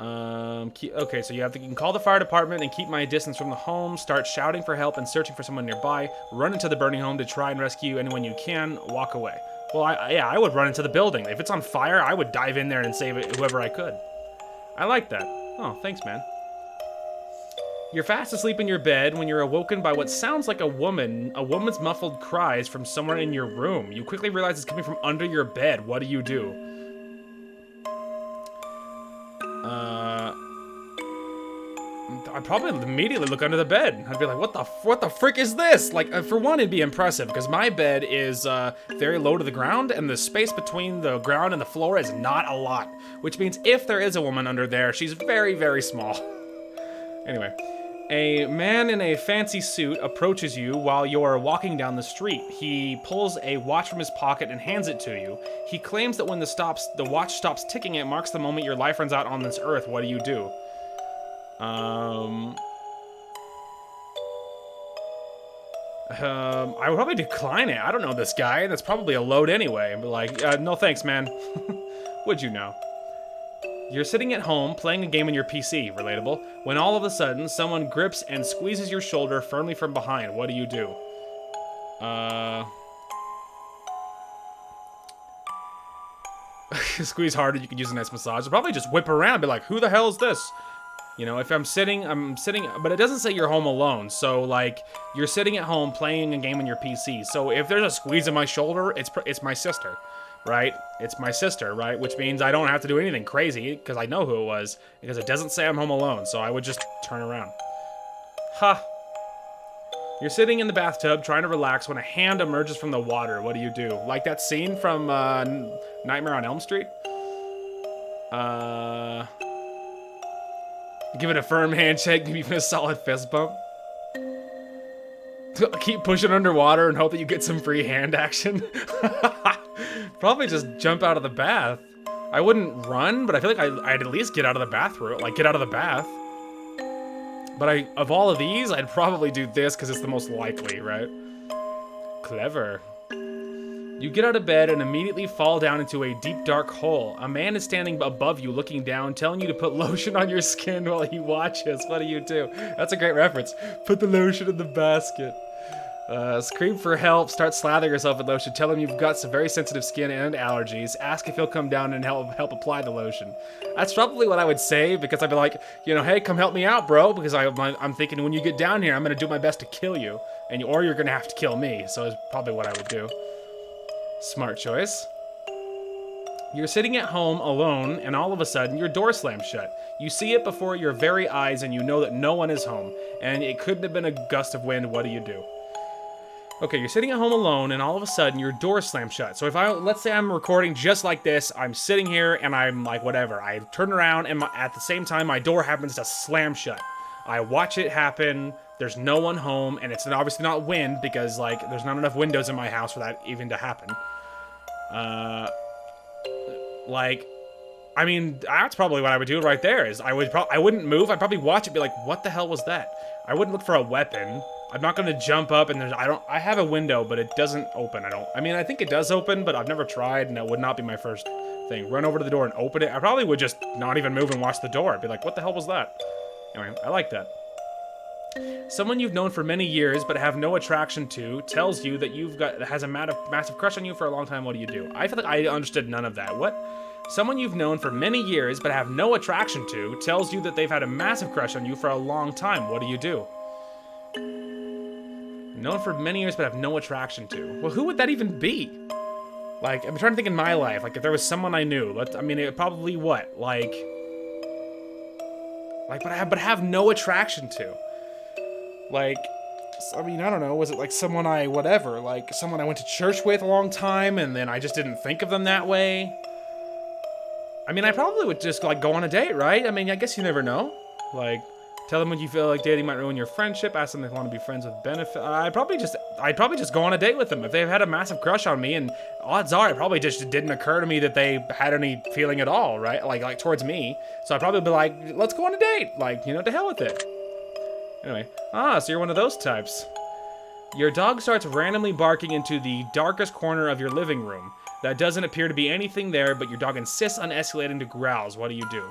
Okay, so you can call the fire department and keep my distance from the home, start shouting for help and searching for someone nearby, run into the burning home to try and rescue anyone you can, walk away. Well, I would run into the building. If it's on fire, I would dive in there and save whoever I could. I like that. Oh, thanks, man. You're fast asleep in your bed when you're awoken by what sounds like a woman's muffled cries from somewhere in your room. You quickly realize it's coming from under your bed. What do you do? I'd probably immediately look under the bed. I'd be like, what the frick is this? Like, for one, it'd be impressive, because my bed is very low to the ground, and the space between the ground and the floor is not a lot. Which means if there is a woman under there, she's very, very small. Anyway. A man in a fancy suit approaches you while you're walking down the street. He pulls a watch from his pocket and hands it to you. He claims that when the watch stops ticking, it marks the moment your life runs out on this earth. What do you do? I would probably decline it. I don't know this guy. That's probably a load anyway. But like, no thanks, man. Would you know? You're sitting at home playing a game on your PC, relatable, when all of a sudden someone grips and squeezes your shoulder firmly from behind. What do you do? Squeeze harder, you can use a nice massage. I'll probably just whip around, be like, who the hell is this? You know, if I'm sitting, but it doesn't say you're home alone. So, like, you're sitting at home playing a game on your PC. So if there's a squeeze on my shoulder, it's my sister. Right? It's my sister, right? Which means I don't have to do anything crazy, because I know who it was, because it doesn't say I'm home alone, so I would just turn around. Ha! You're sitting in the bathtub trying to relax when a hand emerges from the water. What do you do? Like that scene from Nightmare on Elm Street? Give it a firm handshake, maybe even a solid fist bump. Keep pushing underwater and hope that you get some free hand action. Probably just jump out of the bath. I wouldn't run, but I feel like I'd at least get out of the bathroom, like get out of the bath. But of all of these, I'd probably do this because it's the most likely, right? Clever. You get out of bed and immediately fall down into a deep, dark hole. A man is standing above you, looking down, telling you to put lotion on your skin while he watches. What do you do? That's a great reference. Put the lotion in the basket. Scream for help, start slathering yourself with lotion, tell him you've got some very sensitive skin and allergies, ask if he'll come down and help apply the lotion. That's probably what I would say, because I'd be like, you know, hey, come help me out, bro, because I'm thinking when you get down here, I'm going to do my best to kill you, or you're going to have to kill me, so it's probably what I would do. Smart choice. You're sitting at home alone, and all of a sudden, your door slams shut. You see it before your very eyes, and you know that no one is home, and it couldn't have been a gust of wind. What do you do? Okay, you're sitting at home alone, and all of a sudden, your door slams shut. So let's say I'm recording just like this, I'm sitting here, and I'm like, whatever. I turn around, and at the same time, my door happens to slam shut. I watch it happen, there's no one home, and it's obviously not wind, because, like, there's not enough windows in my house for that even to happen. I mean, that's probably what I would do right there, is I wouldn't move, I'd probably watch it, be like, what the hell was that? I wouldn't look for a weapon. I'm not gonna jump up and I have a window, but it doesn't open. I mean, I think it does open, but I've never tried, and that would not be my first thing. Run over to the door and open it. I probably would just not even move and watch the door. I'd be like, what the hell was that? Anyway, I like that. Someone you've known for many years but have no attraction to tells you that has a massive crush on you for a long time. What do you do? I feel like I understood none of that. What? Someone you've known for many years but have no attraction to tells you that they've had a massive crush on you for a long time. What do you do? Known for many years but have no attraction to. Well, who would that even be? Like, I'm trying to think in my life. Like, if there was someone I knew. I mean, it probably what? Like, but have no attraction to. Like, I mean, I don't know. Was it like someone like someone I went to church with a long time, and then I just didn't think of them that way? I mean, I probably would just, like, go on a date, right? I mean, I guess you never know. Like, tell them when you feel like dating might ruin your friendship. Ask them if they want to be friends with benefit. I'd probably just go on a date with them. If they've had a massive crush on me, and odds are it probably just didn't occur to me that they had any feeling at all, right? Like towards me. So I'd probably be like, let's go on a date. Like, you know, to hell with it. Anyway. So you're one of those types. Your dog starts randomly barking into the darkest corner of your living room. That doesn't appear to be anything there, but your dog insists on escalating to growls. What do you do?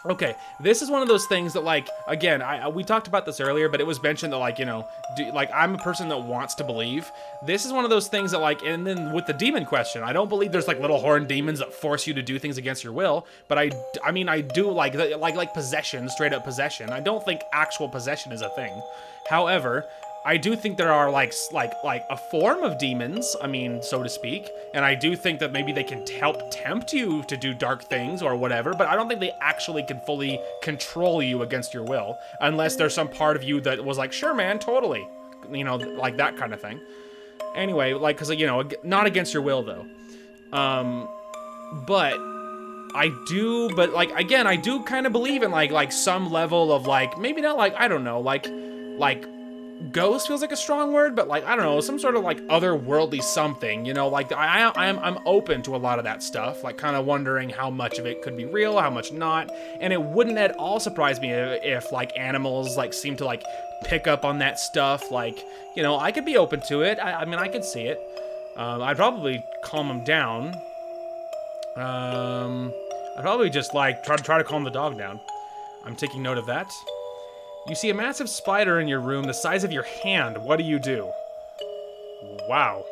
Okay, this is one of those things that, like, again, we talked about this earlier, but it was mentioned that, like, you know, I'm a person that wants to believe. This is one of those things that, like, and then with the demon question, I don't believe there's, like, little horned demons that force you to do things against your will, but I mean, I do like possession, straight up possession. I don't think actual possession is a thing. However, I do think there are like a form of demons, I mean, so to speak, and I do think that maybe they can help tempt you to do dark things or whatever, but I don't think they actually can fully control you against your will, unless there's some part of you that was like, sure, man, totally, you know, like that kind of thing. Anyway, like, because, you know, not against your will, though. But like, again, I do kind of believe in, like, some level of, like, maybe not, like, I don't know, like, ghost feels like a strong word, but, like, I don't know, some sort of, like, otherworldly something, you know, like, I'm open to a lot of that stuff, like, kind of wondering how much of it could be real, how much not, and it wouldn't at all surprise me if like, animals, like, seem to, like, pick up on that stuff, like, you know, I could be open to it, I mean, I could see it. I'd probably calm them down. I'd probably just, like, try to calm the dog down. I'm taking note of that. You see a massive spider in your room the size of your hand. What do you do? Wow.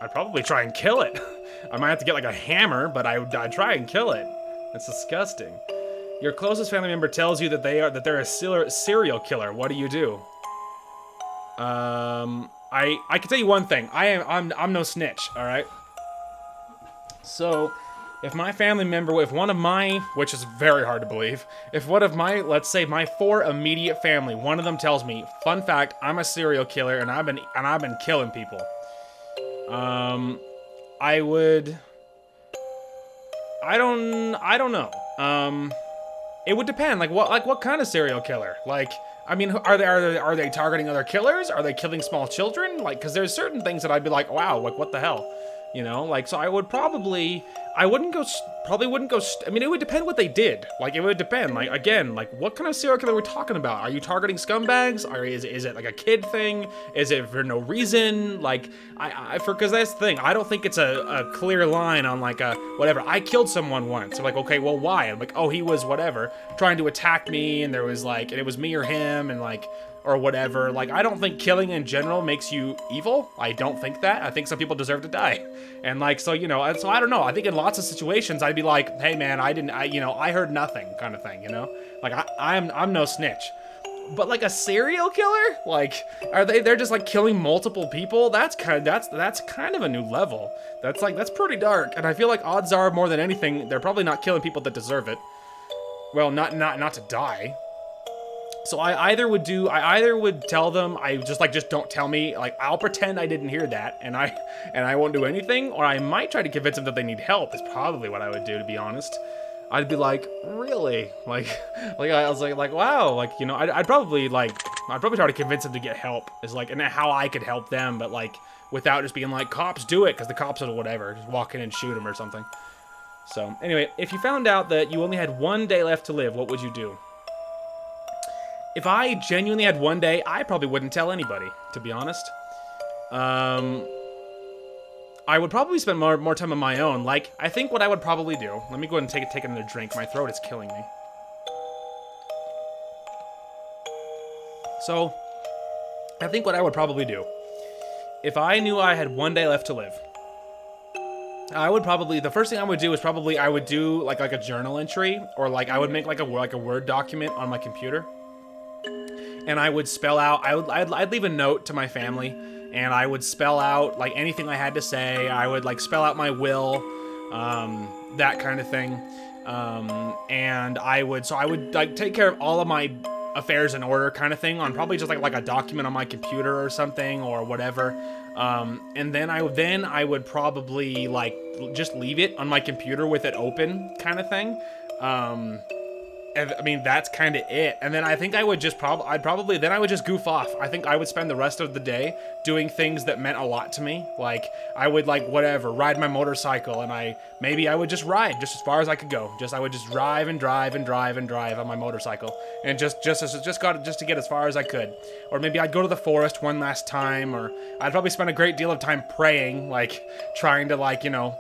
I'd probably try and kill it. I might have to get, like, a hammer, but I'd try and kill it. That's disgusting. Your closest family member tells you that they're a serial killer. What do you do? I can tell you one thing. I'm no snitch, all right? So, if my family member, if one of my, which is very hard to believe, if one of my, let's say my 4 immediate family, one of them tells me, fun fact, I'm a serial killer and I've been killing people. I don't know. It would depend. Like what kind of serial killer? Like, I mean, are they targeting other killers? Are they killing small children? Like, because there's certain things that I'd be like, wow, like what the hell? You know, like, so I would probably, I wouldn't go, probably wouldn't go, I mean, it would depend what they did. Like, it would depend, like, again, like, what kind of serial killer are we talking about? Are you targeting scumbags? Or is it like a kid thing? Is it for no reason? Like, because that's the thing, I don't think it's a clear line on, like, whatever. I killed someone once. I'm like, okay, well, why? I'm like, oh, he was whatever, trying to attack me, and there was, like, and it was me or him, and, like, or whatever. Like, I don't think killing in general makes you evil. I don't think that. I think some people deserve to die. And like, so, you know, so I don't know. I think in lots of situations, I'd be like, hey man, I heard nothing kind of thing, you know? Like, I'm no snitch. But like a serial killer? Like, they're just like killing multiple people? That's kind of a new level. That's pretty dark. And I feel like odds are, more than anything, they're probably not killing people that deserve it. Well, not to die. So I either would tell them, just don't tell me, like, I'll pretend I didn't hear that, and I won't do anything, or I might try to convince them that they need help, is probably what I would do, to be honest. I'd be like, really? Like I was like, wow, like, you know, I'd probably try to convince them to get help, is like, and how I could help them, but like, without just being like, cops, do it, because the cops will whatever, just walk in and shoot them or something. So, anyway, if you found out that you only had 1 day left to live, what would you do? If I genuinely had 1 day, I probably wouldn't tell anybody, to be honest. I would probably spend more time on my own. Like, I think what I would probably do... Let me go ahead and take another drink. My throat is killing me. So, I think what I would probably do, if I knew I had 1 day left to live, I would probably... The first thing I would do is probably I would do, like a journal entry, or, like, I would make, like a Word document on my computer. And I would spell out, I'd leave a note to my family, and I would spell out, like, anything I had to say. I would, like, spell out my will, that kind of thing. And I would, like, take care of all of my affairs in order kind of thing on probably just, like a document on my computer or something, or whatever. And then I would probably, like, just leave it on my computer with it open kind of thing. I mean, that's kind of it. And then I think I would just I would just goof off. I think I would spend the rest of the day doing things that meant a lot to me. Like, I would, like, whatever, ride my motorcycle, and maybe I would just ride just as far as I could go. I would just drive and drive and drive and drive on my motorcycle, and just to get as far as I could. Or maybe I'd go to the forest one last time, or I'd probably spend a great deal of time praying, like, trying to, like, you know,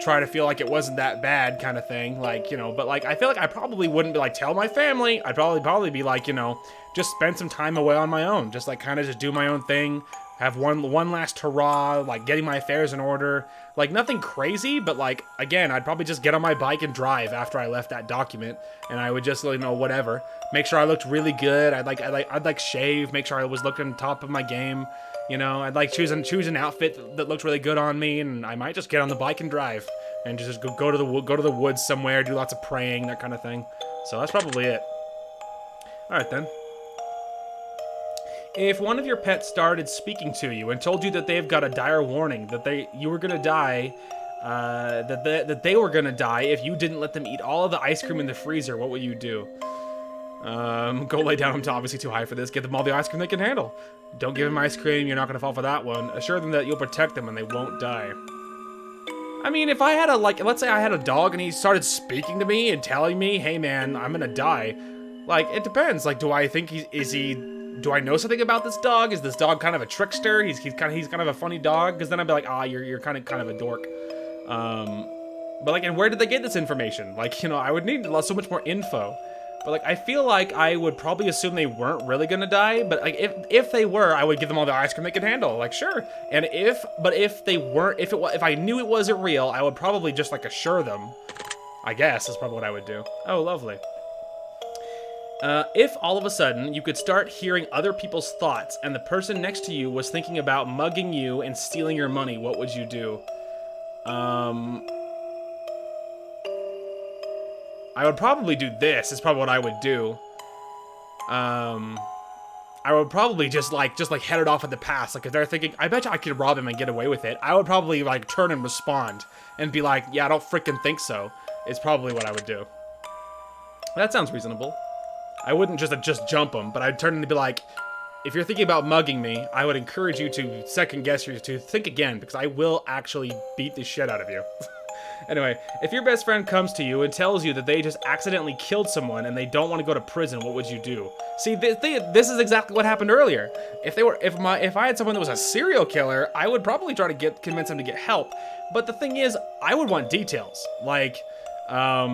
try to feel like it wasn't that bad kind of thing, like, you know. But like, I feel like I probably wouldn't be like, tell my family. I'd probably be like, you know, just spend some time away on my own, just like kind of just do my own thing, have one last hurrah, like getting my affairs in order, like nothing crazy, but like, again, I'd probably just get on my bike and drive after I left that document, and I would just, you know, whatever, make sure I looked really good. I'd shave, make sure I was looking top of my game. You know, I'd like choose an outfit that looked really good on me, and I might just get on the bike and drive, and just go to the woods somewhere, do lots of praying, that kind of thing. So that's probably it. All right then. If one of your pets started speaking to you and told you that they've got a dire warning that you were gonna die, that they were gonna die if you didn't let them eat all of the ice cream in the freezer, what would you do? Go lay down. I'm obviously too high for this. Give them all the ice cream they can handle. Don't give them ice cream. You're not gonna fall for that one. Assure them that you'll protect them and they won't die. I mean, if I had let's say I had a dog and he started speaking to me and telling me, hey man, I'm gonna die. Like, it depends. Like, do I think do I know something about this dog? Is this dog kind of a trickster? He's kind of a funny dog? Because then I'd be like, you're kind of a dork. But like, and where did they get this information? Like, you know, I would need so much more info. But like, I feel like I would probably assume they weren't really gonna die. But like, if they were, I would give them all the ice cream they could handle. Like, sure. And if they weren't, if I knew it wasn't real, I would probably just like assure them. I guess is probably what I would do. Oh, lovely. If all of a sudden you could start hearing other people's thoughts and the person next to you was thinking about mugging you and stealing your money, what would you do? I would probably do this. Is probably what I would do. I would probably just head it off at the pass. Like, if they're thinking, I bet you I could rob him and get away with it, I would probably like turn and respond and be like, yeah, I don't freaking think so. Is probably what I would do. That sounds reasonable. I wouldn't just jump them, but I'd turn and be like, if you're thinking about mugging me, I would encourage you to second guess to think again, because I will actually beat the shit out of you. Anyway, if your best friend comes to you and tells you that they just accidentally killed someone and they don't want to go to prison, what would you do? See, this is exactly what happened earlier. If I had someone that was a serial killer, I would probably try to convince them to get help. But the thing is, I would want details. Like, I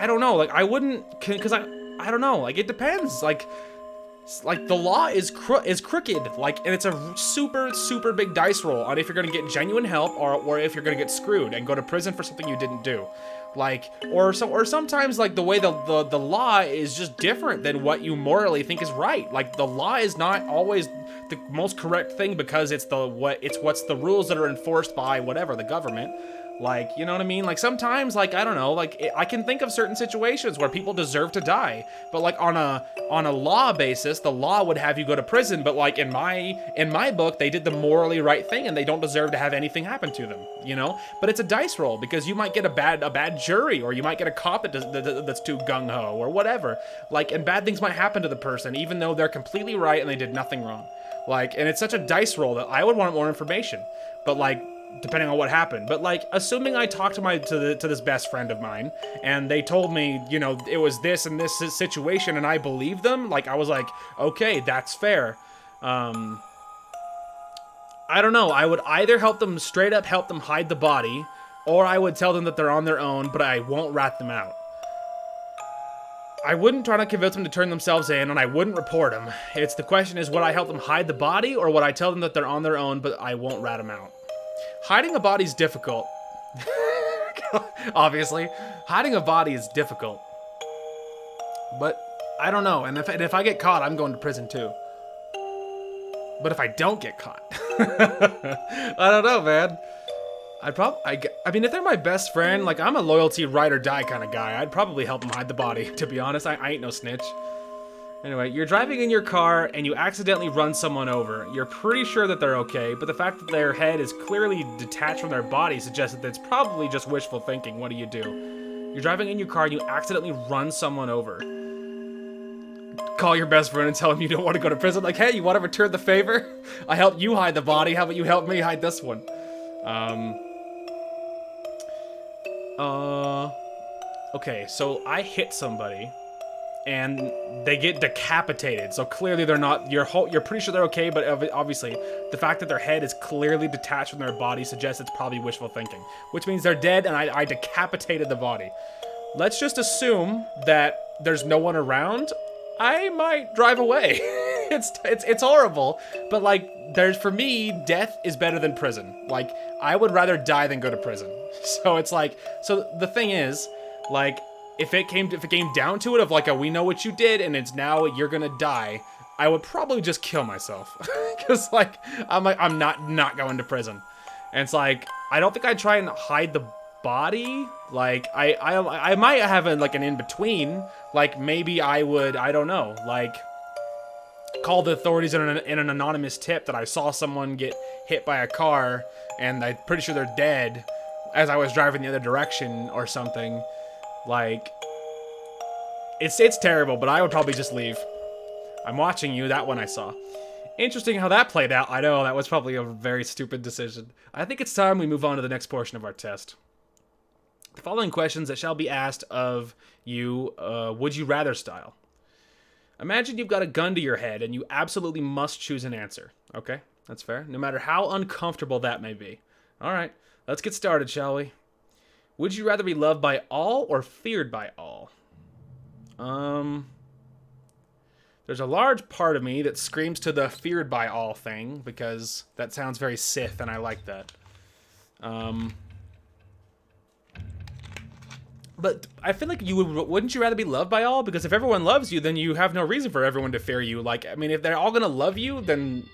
don't know. Like, I wouldn't, because I don't know. Like, it depends. Like the law is crooked, like, and it's a super big dice roll on if you're gonna get genuine help or if you're gonna get screwed and go to prison for something you didn't do. Like, or sometimes, like, the way the law is just different than what you morally think is right. Like, the law is not always the most correct thing because it's what's the rules that are enforced by whatever, the government. Like, you know what I mean? Like, sometimes, like, I don't know, like, I can think of certain situations where people deserve to die, but, like, on a law basis, the law would have you go to prison, but, like, in my book, they did the morally right thing, and they don't deserve to have anything happen to them, you know? But it's a dice roll, because you might get a bad jury, or you might get a cop that's too gung-ho, or whatever. Like, and bad things might happen to the person, even though they're completely right and they did nothing wrong. Like, and it's such a dice roll that I would want more information, but, like, depending on what happened. But, like, assuming I talked to this best friend of mine and they told me, you know, it was this and this situation and I believed them, like, I was like, okay, that's fair. I don't know. I would either straight up help them hide the body, or I would tell them that they're on their own, but I won't rat them out. I wouldn't try to convince them to turn themselves in, and I wouldn't report them. The question is, would I help them hide the body, or would I tell them that they're on their own, but I won't rat them out? Hiding a body's difficult. Obviously. Hiding a body is difficult. But, I don't know, and if I get caught, I'm going to prison too. But if I don't get caught... I don't know, man. I mean, if they're my best friend, like, I'm a loyalty ride or die kind of guy. I'd probably help them hide the body, to be honest. I ain't no snitch. Anyway, you're driving in your car and you accidentally run someone over. You're pretty sure that they're okay, but the fact that their head is clearly detached from their body suggests that it's probably just wishful thinking. What do you do? You're driving in your car and you accidentally run someone over. Call your best friend and tell him you don't want to go to prison. Like, hey, you want to return the favor? I helped you hide the body. How about you help me hide this one? Okay, so I hit somebody and they get decapitated. So clearly they're not, you're pretty sure they're okay, but obviously the fact that their head is clearly detached from their body suggests it's probably wishful thinking, which means they're dead and I decapitated the body. Let's just assume that there's no one around. I might drive away. It's horrible, but, like, for me, death is better than prison. Like, I would rather die than go to prison. So it's like, so the thing is, like, if it came down to it of, like, we know what you did and it's now you're gonna die, I would probably just kill myself. Cause, like, I'm not going to prison. And it's like, I don't think I'd try and hide the body. Like, I might have like an in-between. Like, maybe I would, I don't know, like, call the authorities in an anonymous tip that I saw someone get hit by a car and I'm pretty sure they're dead as I was driving the other direction or something. Like, it's terrible, but I would probably just leave. I'm watching you, that one I saw. Interesting how that played out. I know, that was probably a very stupid decision. I think it's time we move on to the next portion of our test. The following questions that shall be asked of you, would you rather style. Imagine you've got a gun to your head and you absolutely must choose an answer. Okay, that's fair. No matter how uncomfortable that may be. All right, let's get started, shall we? Would you rather be loved by all or feared by all? There's a large part of me that screams to the feared by all thing because that sounds very Sith and I like that. But I feel like wouldn't you rather be loved by all? Because if everyone loves you, then you have no reason for everyone to fear you. Like, I mean, if they're all gonna love you, then,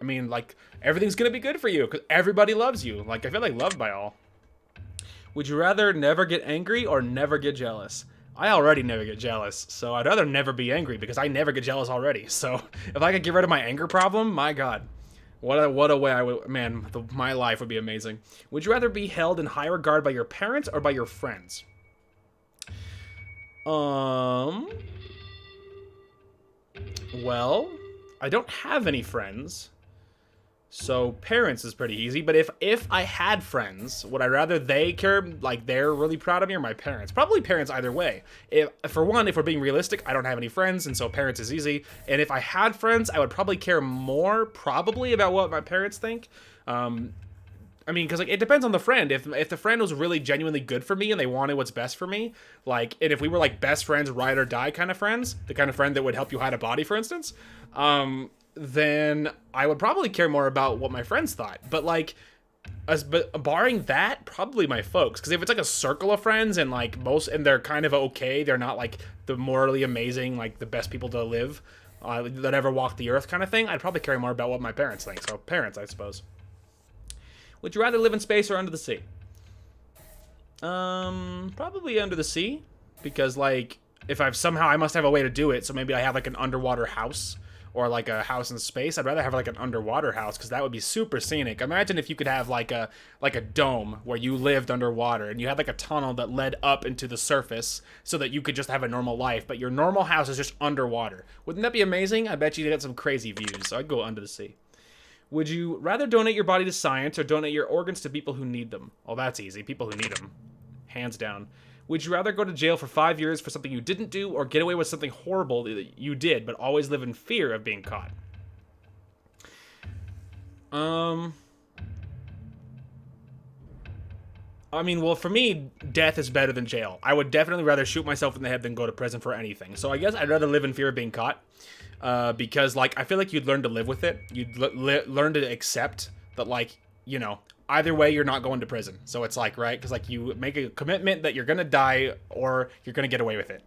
I mean, like, everything's gonna be good for you because everybody loves you. Like, I feel like loved by all. Would you rather never get angry or never get jealous? I already never get jealous, so I'd rather never be angry because I never get jealous already. So if I could get rid of my anger problem, my God. What a way I would, man, my life would be amazing. Would you rather be held in high regard by your parents or by your friends? Well, I don't have any friends. So parents is pretty easy, but if I had friends, would I rather they care, like they're really proud of me, or my parents? Probably parents either way. If for one, if we're being realistic, I don't have any friends, and so parents is easy. And if I had friends, I would probably care more, probably, about what my parents think. I mean, because like it depends on the friend. If the friend was really genuinely good for me and they wanted what's best for me, like, and if we were like best friends, ride or die kind of friends, the kind of friend that would help you hide a body, for instance, then I would probably care more about what my friends thought. But like, but barring that, probably my folks. Because if it's like a circle of friends and like and they're kind of okay, they're not like the morally amazing, like the best people to live that ever walked the earth kind of thing, I'd probably care more about what my parents think. So parents, I suppose. Would you rather live in space or under the sea? Probably under the sea, because like if I must have a way to do it. So maybe I have like an underwater house. Or like a house in space. I'd rather have like an underwater house, because that would be super scenic. Imagine if you could have like a dome where you lived underwater and you had like a tunnel that led up into the surface so that you could just have a normal life, but your normal house is just underwater. Wouldn't that be amazing? I bet you'd get some crazy views. So I'd go under the sea. Would you rather donate your body to science or donate your organs to people who need them? Oh, that's easy. People who need them. Hands down. Would you rather go to jail for 5 years for something you didn't do, or get away with something horrible that you did, but always live in fear of being caught? I mean, well, for me, death is better than jail. I would definitely rather shoot myself in the head than go to prison for anything. So I guess I'd rather live in fear of being caught, because, like, I feel like you'd learn to live with it. You'd learn to accept that, like, you know, either way, you're not going to prison. So it's like, right? Because like you make a commitment that you're going to die or you're going to get away with it.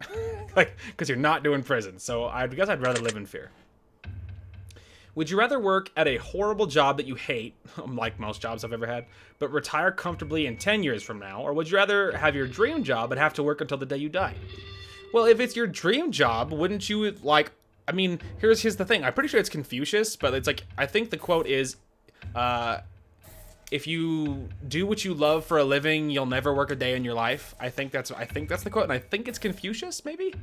Like, because you're not doing prison. So I guess I'd rather live in fear. Would you rather work at a horrible job that you hate, like most jobs I've ever had, but retire comfortably in 10 years from now? Or would you rather have your dream job but have to work until the day you die? Well, if it's your dream job, wouldn't you, like, I mean, here's the thing. I'm pretty sure it's Confucius, but it's like, I think the quote is, if you do what you love for a living, you'll never work a day in your life. I think that's the quote, and I think it's Confucius, maybe?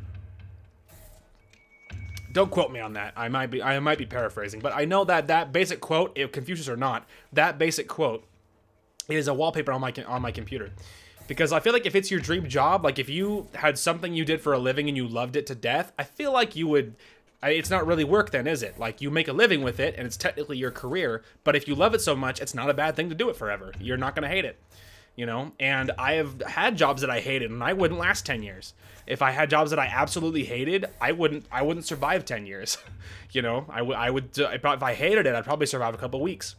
Don't quote me on that. I might be paraphrasing, but I know that basic quote, if Confucius or not, that basic quote is a wallpaper on my computer. Because I feel like if it's your dream job, like if you had something you did for a living and you loved it to death, I feel like you would... It's not really work then, is it? Like, you make a living with it, and it's technically your career, but if you love it so much, it's not a bad thing to do it forever. You're not going to hate it, you know? And I have had jobs that I hated, and I wouldn't last 10 years. If I had jobs that I absolutely hated, I wouldn't survive 10 years, you know? If I hated it, I'd probably survive a couple weeks.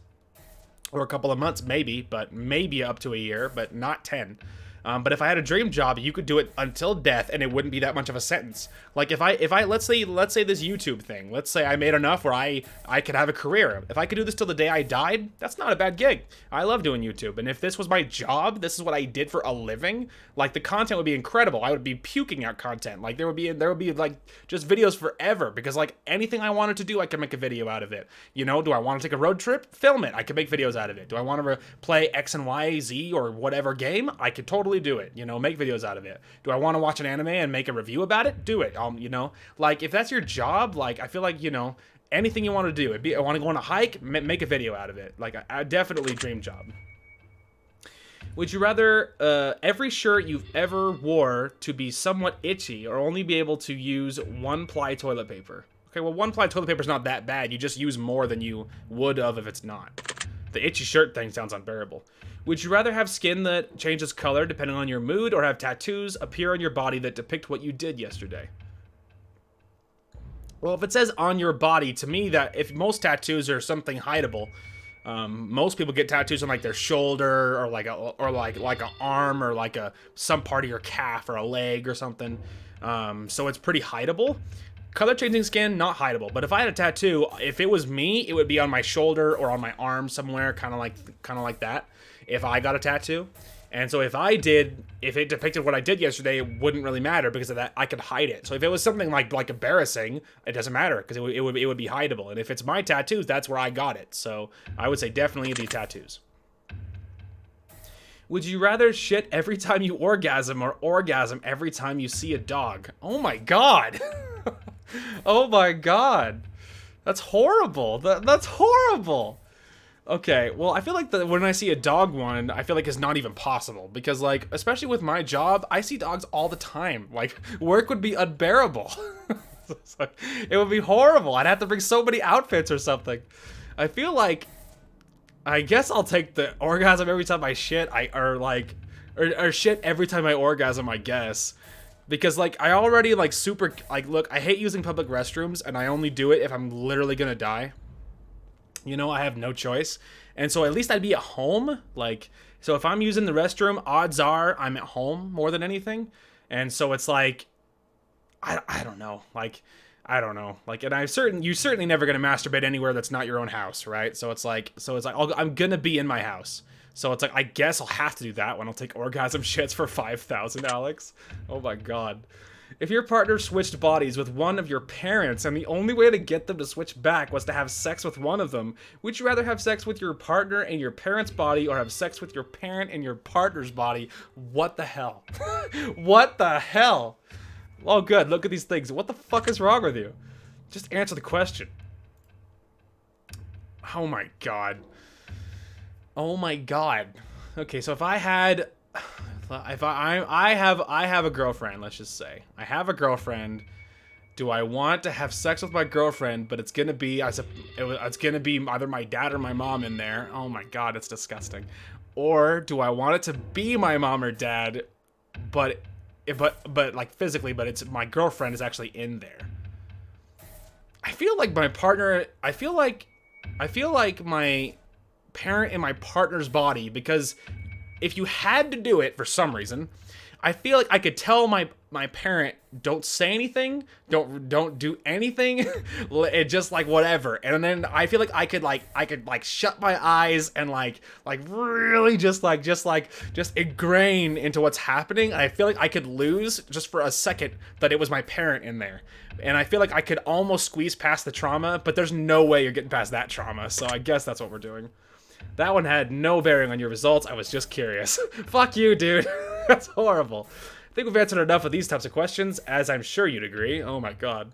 Or a couple of months, maybe, but maybe up to a year, but not 10. But if I had a dream job, you could do it until death, and it wouldn't be that much of a sentence. Like if I let's say this YouTube thing. Let's say I made enough where I could have a career. If I could do this till the day I died, that's not a bad gig. I love doing YouTube, and if this was my job, this is what I did for a living. Like the content would be incredible. I would be puking out content. Like there would be like just videos forever, because like anything I wanted to do, I could make a video out of it. You know, do I want to take a road trip? Film it. I could make videos out of it. Do I want to play X and Y, Z, or whatever game? I could totally do it, you know, make videos out of it. Do I want to watch an anime and make a review about it? Do it. You know, like if that's your job, like I feel like, you know, anything you want to do, I want to go on a hike, make a video out of it. Like I definitely dream job. Would you rather every shirt you've ever wore to be somewhat itchy, or only be able to use one-ply toilet paper? Okay, well, one-ply toilet paper is not that bad. You just use more than you would have if it's not. The itchy shirt thing sounds unbearable. Would you rather have skin that changes color depending on your mood, or have tattoos appear on your body that depict what you did yesterday? Well, if it says on your body, to me, that if most tattoos are something hideable, most people get tattoos on like their shoulder, or like an arm, or like some part of your calf or a leg or something. So it's pretty hideable. Color changing skin, not hideable. But if I had a tattoo, if it was me, it would be on my shoulder or on my arm somewhere, kind of like that. If I got a tattoo. And so if it depicted what I did yesterday, it wouldn't really matter, because of that I could hide it. So if it was something like embarrassing, it doesn't matter, because it would be hideable. And if it's my tattoos, that's where I got it. So I would say definitely the tattoos. Would you rather shit every time you orgasm, or orgasm every time you see a dog? Oh my god. Oh my god. That's horrible. That's horrible. Okay, well, I feel like when I see a dog one, I feel like it's not even possible. Because, like, especially with my job, I see dogs all the time. Like, work would be unbearable. It would be horrible. I'd have to bring so many outfits or something. I feel like, I guess I'll take the orgasm every time I shit, or shit every time I orgasm, I guess. Because, like, I already, like, look, I hate using public restrooms, and I only do it if I'm literally gonna die. You know, I have no choice. And so at least I'd be at home. Like, so if I'm using the restroom, odds are I'm at home more than anything. And so it's like, I don't know. Like, I don't know. Like, and you're certainly never going to masturbate anywhere that's not your own house, right? So it's like, I'm going to be in my house. So it's like, I guess I'll have to do that when I'll take orgasm shits for 5,000, Alex. Oh my God. If your partner switched bodies with one of your parents and the only way to get them to switch back was to have sex with one of them, would you rather have sex with your partner and your parent's body or have sex with your parent and your partner's body? What the hell? What the hell? Oh, good. Look at these things. What the fuck is wrong with you? Just answer the question. Oh my God. Oh my God. Okay, so if I had... I have a girlfriend, let's just say. I have a girlfriend. Do I want to have sex with my girlfriend, but it's gonna be either my dad or my mom in there. Oh my God, it's disgusting. Or do I want it to be my mom or dad, but like physically, but it's my girlfriend is actually in there. I feel like my parent in my partner's body, because if you had to do it for some reason, I feel like I could tell my parent, don't say anything, don't do anything, it just like whatever. And then I feel like I could shut my eyes and like really just ingrain into what's happening. I feel like I could lose just for a second that it was my parent in there. And I feel like I could almost squeeze past the trauma, but there's no way you're getting past that trauma. So I guess that's what we're doing. That one had no bearing on your results. I was just curious. Fuck you, dude. That's horrible. I think we've answered enough of these types of questions, as I'm sure you'd agree. Oh my God.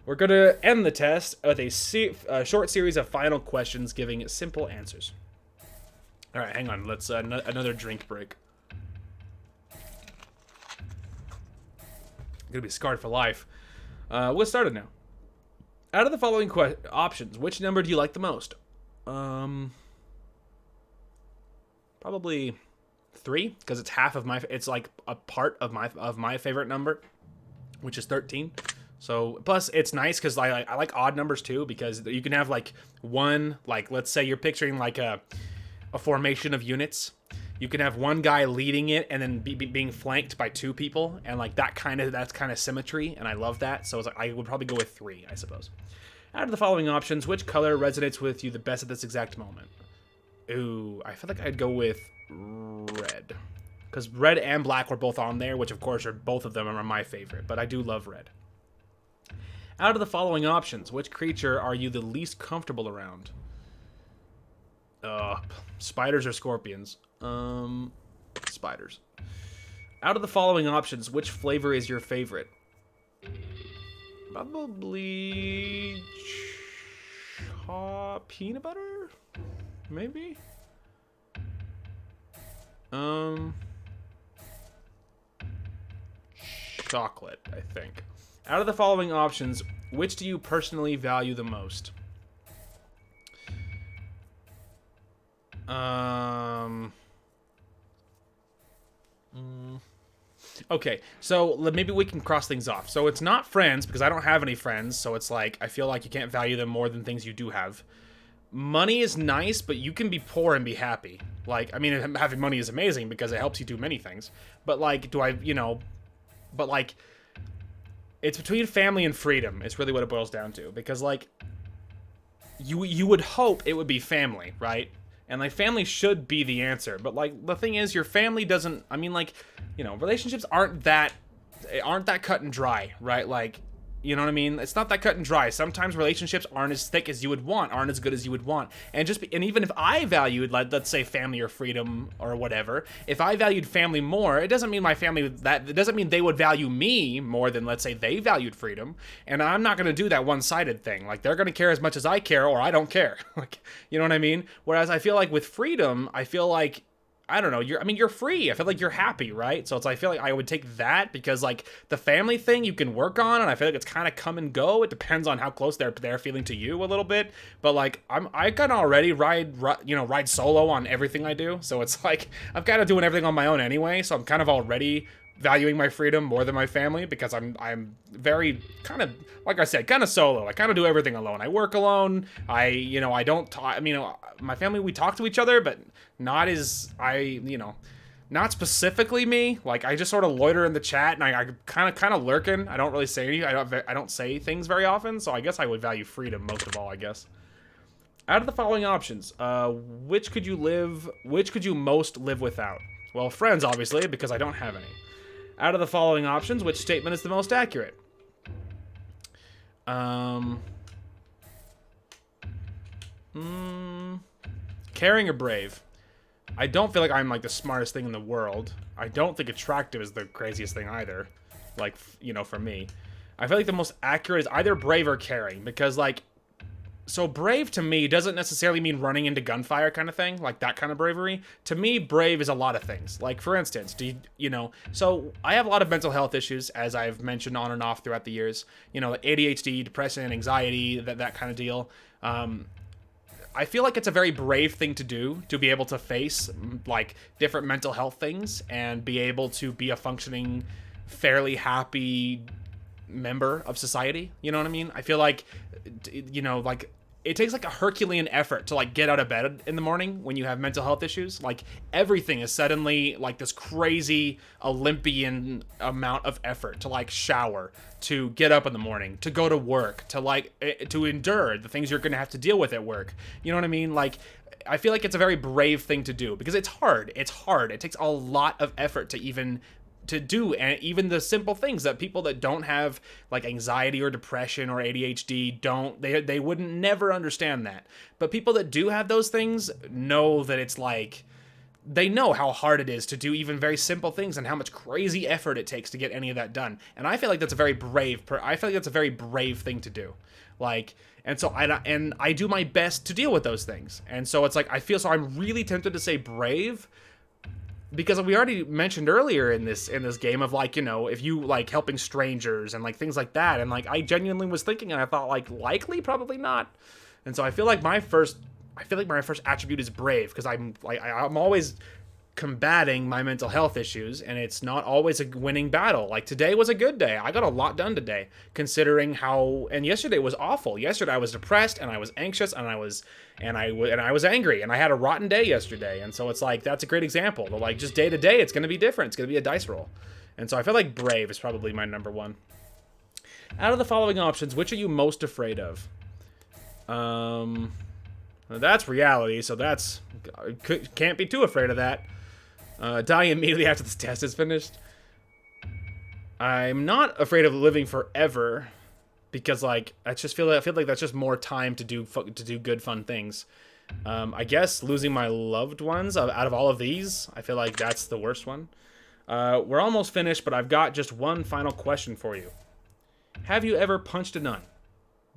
We're going to end the test with a short series of final questions giving simple answers. All right, hang on. Let's another drink break. I'm going to be scarred for life. We'll get started now. Out of the following options, which number do you like the most? Probably 3, because it's half of it's like a part of my favorite number, which is 13. So plus it's nice because I like odd numbers too, because you can have like one, like let's say you're picturing like a formation of units. You can have one guy leading it and then being flanked by 2 people, and like that's kind of symmetry, and I love that. So it's like, I would probably go with 3, I suppose. Out of the following options, which color resonates with you the best at this exact moment? Ooh, I feel like I'd go with red. Because red and black were both on there, which of course both of them are my favorite, but I do love red. Out of the following options, which creature are you the least comfortable around? Spiders or scorpions? Spiders. Out of the following options, which flavor is your favorite? Probably peanut butter? Maybe? Chocolate, I think. Out of the following options, which do you personally value the most? Okay, so maybe we can cross things off. So it's not friends, because I don't have any friends, so it's like, I feel like you can't value them more than things you do have. Money is nice, but you can be poor and be happy. Like, I mean, having money is amazing because it helps you do many things. But, like, but, like, it's between family and freedom. It's really what it boils down to. Because, like, you would hope it would be family, right? And, like, family should be the answer. But, like, the thing is, your family doesn't, I mean, like, relationships aren't that cut and dry, right? Like, You know what I mean? It's not that cut and dry. Sometimes relationships aren't as thick as you would want, aren't as good as you would want. And even if I valued, like, let's say, family or freedom or whatever, if I valued family more, it doesn't mean it doesn't mean they would value me more than, let's say, they valued freedom. And I'm not going to do that one-sided thing. Like, they're going to care as much as I care, or I don't care. Like, you know what I mean? Whereas I feel like with freedom, I feel like, I don't know, you're free. I feel like you're happy, right? So I feel like I would take that, because like the family thing you can work on, and I feel like it's kind of come and go. It depends on how close they're feeling to you a little bit. But like I can already ride solo on everything I do. So it's like I'm kind of doing everything on my own anyway. So I'm kind of already valuing my freedom more than my family, because I'm very kind of, like I said, kind of solo. I kind of do everything alone. I work alone. I don't talk. I mean, my family, we talk to each other, but not not specifically me. Like, I just sort of loiter in the chat, and I kind of lurking. I don't really say anything. I don't say things very often. So I guess I would value freedom most of all, I guess. Out of the following options, which could you most live without? Well, friends, obviously, because I don't have any. Out of the following options, which statement is the most accurate? Caring or brave? I don't feel like I'm like the smartest thing in the world. I don't think attractive is the craziest thing either. Like, for me. I feel like the most accurate is either brave or caring, because like, so brave to me doesn't necessarily mean running into gunfire kind of thing, like that kind of bravery. To me, brave is a lot of things. Like, for instance, so I have a lot of mental health issues, as I've mentioned on and off throughout the years. ADHD, depression, anxiety, that kind of deal. I feel like it's a very brave thing to do, to be able to face like different mental health things and be able to be a functioning, fairly happy member of society. You know what I mean? I feel like, like, it takes like a Herculean effort to like get out of bed in the morning when you have mental health issues. Like, everything is suddenly like this crazy Olympian amount of effort to like shower, to get up in the morning, to go to work, to like to endure the things you're going to have to deal with at work. You know what I mean? Like, I feel like it's a very brave thing to do, because it's hard. It's hard. It takes a lot of effort to do, and even the simple things that people that don't have like anxiety or depression or ADHD they wouldn't never understand that. But people that do have those things know that it's like, they know how hard it is to do even very simple things, and how much crazy effort it takes to get any of that done. And I feel like that's a very brave thing to do. Like, and so I do my best to deal with those things. And so it's like, I'm really tempted to say brave, because we already mentioned earlier in this game of like, if you like helping strangers and like things like that, and like I genuinely was thinking, and I thought like, likely, probably not. And so I feel like my first attribute is brave, because I'm always combating my mental health issues, and it's not always a winning battle. Like, today was a good day. I got a lot done today, considering and yesterday was awful. Yesterday I was depressed, and I was anxious, and I was angry, and I had a rotten day yesterday. And so it's like, that's a great example. But like, just day to day, it's going to be different. It's going to be a dice roll. And so I feel like brave is probably my number one. Out of the following options, which are you most afraid of? That's reality, so can't be too afraid of that. Die immediately after this test is finished. I'm not afraid of living forever, because like I feel like that's just more time to do good fun things. I guess losing my loved ones out of all of these, I feel like that's the worst one. We're almost finished, but I've got just one final question for you. Have you ever punched a nun?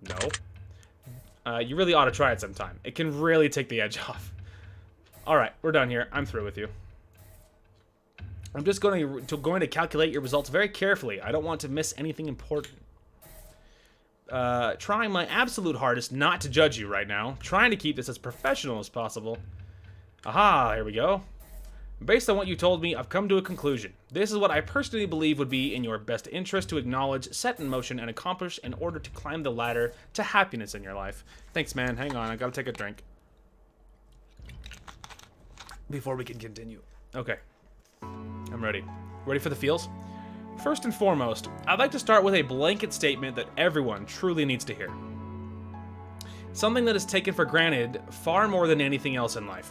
No. You really ought to try it sometime. It can really take the edge off. All right, we're done here. I'm through with you. I'm just going to calculate your results very carefully. I don't want to miss anything important. Trying my absolute hardest not to judge you right now. Trying to keep this as professional as possible. Aha, here we go. Based on what you told me, I've come to a conclusion. This is what I personally believe would be in your best interest to acknowledge, set in motion, and accomplish in order to climb the ladder to happiness in your life. Thanks, man. Hang on, I gotta take a drink before we can continue. Okay. I'm ready. Ready for the feels? First and foremost, I'd like to start with a blanket statement that everyone truly needs to hear. Something that is taken for granted far more than anything else in life.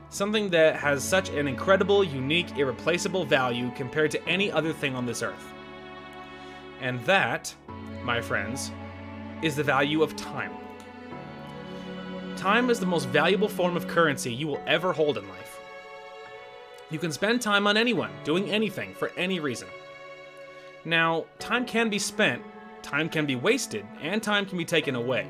Something that has such an incredible, unique, irreplaceable value compared to any other thing on this earth. And that my friends, is the value of time. Time is the most valuable form of currency you will ever hold in life. You can spend time on anyone, doing anything, for any reason. Now, time can be spent, time can be wasted, and time can be taken away.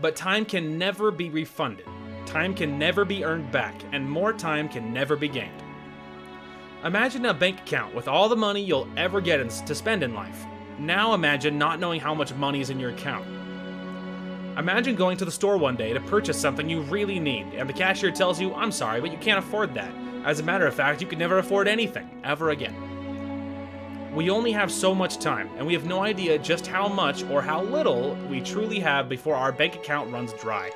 But time can never be refunded. Time can never be earned back, and more time can never be gained. Imagine a bank account with all the money you'll ever get to spend in life. Now imagine not knowing how much money is in your account. Imagine going to the store one day to purchase something you really need, and the cashier tells you, "I'm sorry, but you can't afford that. As a matter of fact, you could never afford anything, ever again." We only have so much time, and we have no idea just how much or how little we truly have before our bank account runs dry.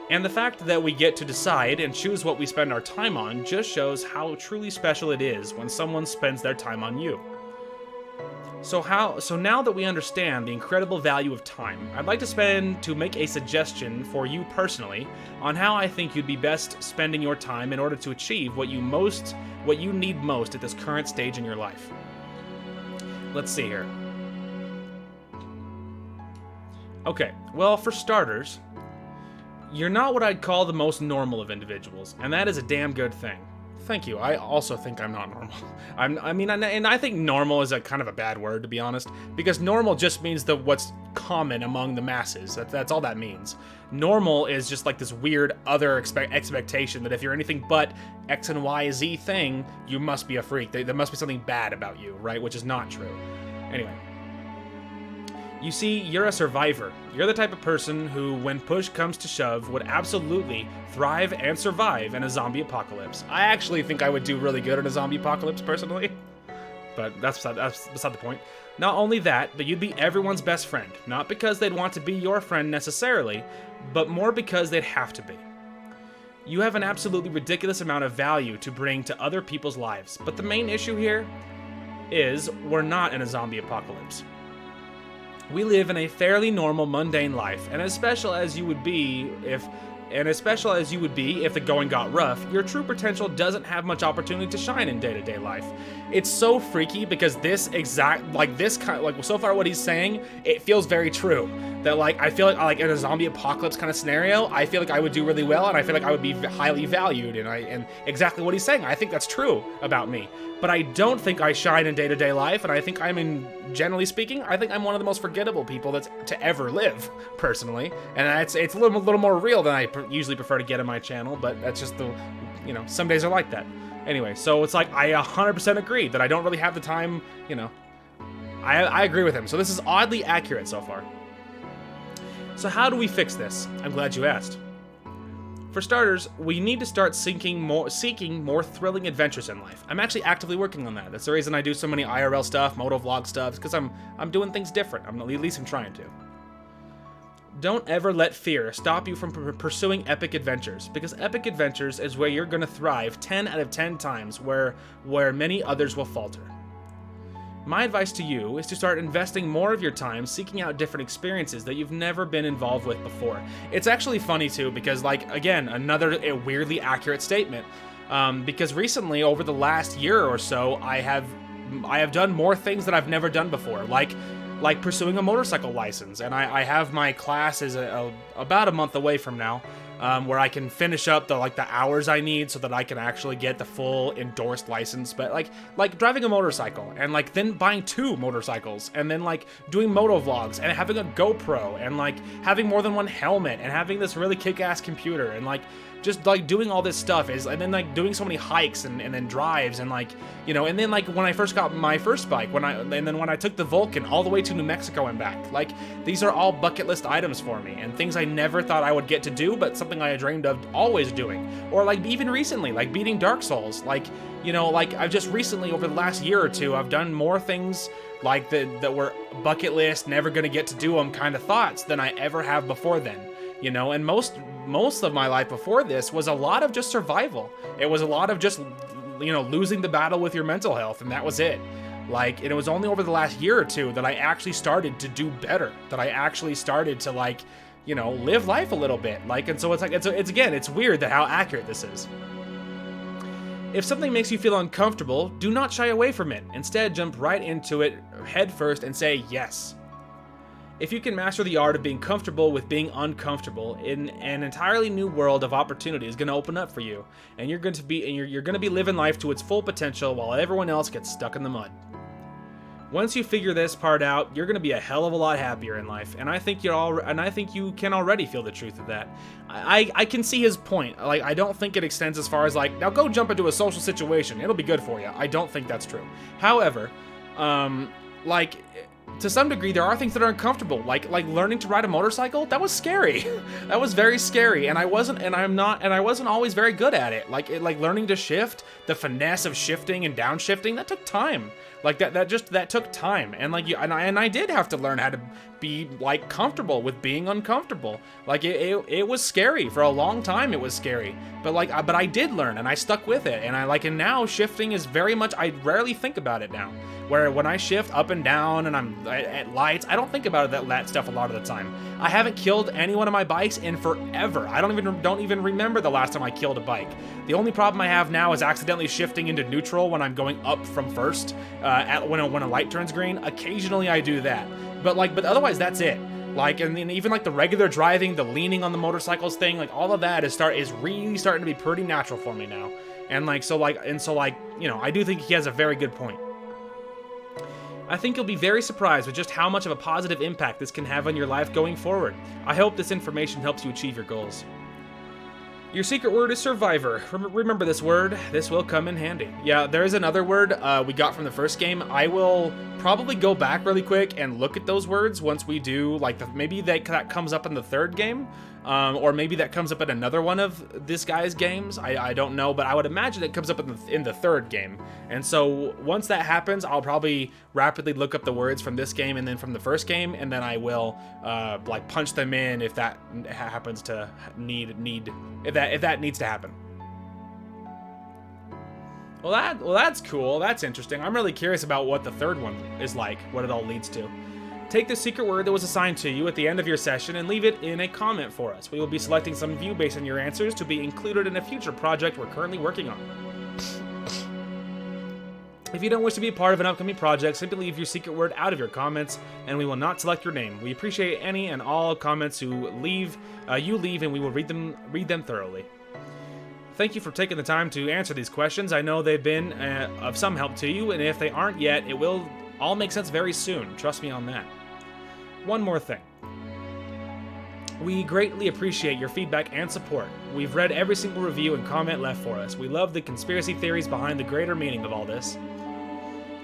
And the fact that we get to decide and choose what we spend our time on just shows how truly special it is when someone spends their time on you. So now that we understand the incredible value of time, I'd like to make a suggestion for you personally on how I think you'd be best spending your time in order to achieve what you need most at this current stage in your life. Let's see here. Okay, well, for starters, you're not what I'd call the most normal of individuals, and that is a damn good thing. Thank you. I also think I'm not normal. I think normal is a kind of a bad word, to be honest, because normal just means what's common among the masses. That's all that means. Normal is just like this weird other expectation that if you're anything but X and Y, Z thing, you must be a freak. There must be something bad about you, right? Which is not true. Anyway. You see, you're a survivor. You're the type of person who, when push comes to shove, would absolutely thrive and survive in a zombie apocalypse. I actually think I would do really good in a zombie apocalypse, personally. But that's beside the point. Not only that, but you'd be everyone's best friend. Not because they'd want to be your friend necessarily, but more because they'd have to be. You have an absolutely ridiculous amount of value to bring to other people's lives. But the main issue here is we're not in a zombie apocalypse. We live in a fairly normal, mundane life, and as special as you would be if the going got rough, your true potential doesn't have much opportunity to shine in day-to-day life. It's so freaky because so far what he's saying, it feels very true. That I feel like in a zombie apocalypse kind of scenario, I feel like I would do really well, and I feel like I would be highly valued, and exactly what he's saying, I think that's true about me. But I don't think I shine in day-to-day life, and I think generally speaking, I think I'm one of the most forgettable people to ever live, personally. And it's a little more real than I usually prefer to get on my channel, but that's just some days are like that. Anyway, so it's like I 100% agree that I don't really have the time, I agree with him. So this is oddly accurate so far. So how do we fix this? I'm glad you asked. For starters, we need to start seeking more thrilling adventures in life. I'm actually actively working on that. That's the reason I do so many IRL stuff, motovlog stuff, because I'm doing things different. At least I'm trying to. Don't ever let fear stop you from pursuing epic adventures, because epic adventures is where you're going to thrive 10 out of 10 times where many others will falter. My advice to you is to start investing more of your time seeking out different experiences that you've never been involved with before. It's actually funny too, because again, another weirdly accurate statement. Because recently, over the last year or so, I have done more things that I've never done before, like pursuing a motorcycle license, and I have my class is about a month away from now. Where I can finish up the hours I need so that I can actually get the full endorsed license. But like driving a motorcycle and then buying 2 motorcycles and then doing motovlogs and having a GoPro and having more than one helmet and having this really kick-ass computer and just doing all this stuff and then doing so many hikes and then drives and and then when I first got my first bike, when I took the Vulcan all the way to New Mexico and back, these are all bucket list items for me and things I never thought I would get to do, but something I dreamed of always doing. Or even recently, beating Dark Souls, I've just recently over the last year or two, I've done more things that were bucket list, never gonna get to do them kind of thoughts than I ever have before then. And most of my life before this was a lot of just survival. It was a lot of just, losing the battle with your mental health, and that was it. And it was only over the last year or two that I actually started to do better, that I actually started to live life a little bit. And so it's weird that how accurate this is. If something makes you feel uncomfortable, do not shy away from it. Instead, jump right into it head first and say yes. If you can master the art of being comfortable with being uncomfortable, an entirely new world of opportunity is going to open up for you, and you're going to be living life to its full potential while everyone else gets stuck in the mud. Once you figure this part out, you're going to be a hell of a lot happier in life, and I think you can already feel the truth of that. I can see his point. Like, I don't think it extends as far as like, now go jump into a social situation, it'll be good for you. I don't think that's true. However, like, to some degree, there are things that are uncomfortable, like learning to ride a motorcycle. That was scary. That was very scary, and I wasn't always very good at it. Like learning to shift, the finesse of shifting and downshifting, that took time. Like that took time, and like I did have to learn how to be like comfortable with being uncomfortable. Like it was scary for a long time. It was scary, but I did learn, and I stuck with it, and now shifting is very much. I rarely think about it now. Where when I shift up and down and I'm at lights, I don't think about that stuff a lot of the time. I haven't killed any one of my bikes in forever. I don't even remember the last time I killed a bike. The only problem I have now is accidentally shifting into neutral when I'm going up from first, when a light turns green. Occasionally I do that, but otherwise that's it. Like, and then even like the regular driving, the leaning on the motorcycles thing, like all of that is really starting to be pretty natural for me now. And you know, I do think he has a very good point. I think you'll be very surprised with just how much of a positive impact this can have on your life going forward. I hope this information helps you achieve your goals. Your secret word is survivor. Remember this word. This will come in handy. Yeah, there is another word we got from the first game. I will probably go back really quick and look at those words once we do, like, maybe that comes up in the third game. Or maybe that comes up in another one of this guy's games. I don't know, but I would imagine it comes up in the third game. And so once that happens, I'll probably rapidly look up the words from this game and then from the first game, and then I will like punch them in if that happens to if that needs to happen. Well, that's cool. That's interesting. I'm really curious about what the third one is like, what it all leads to. Take the secret word that was assigned to you at the end of your session and leave it in a comment for us. We will be selecting some of you based on your answers to be included in a future project we're currently working on. If you don't wish to be a part of an upcoming project, simply leave your secret word out of your comments, and we will not select your name. We appreciate any and all comments you leave, and we will read them thoroughly. Thank you for taking the time to answer these questions. I know they've been of some help to you, and if they aren't yet, it will all make sense very soon. Trust me on that. One more thing. We greatly appreciate your feedback and support. We've read every single review and comment left for us. We love the conspiracy theories behind the greater meaning of all this.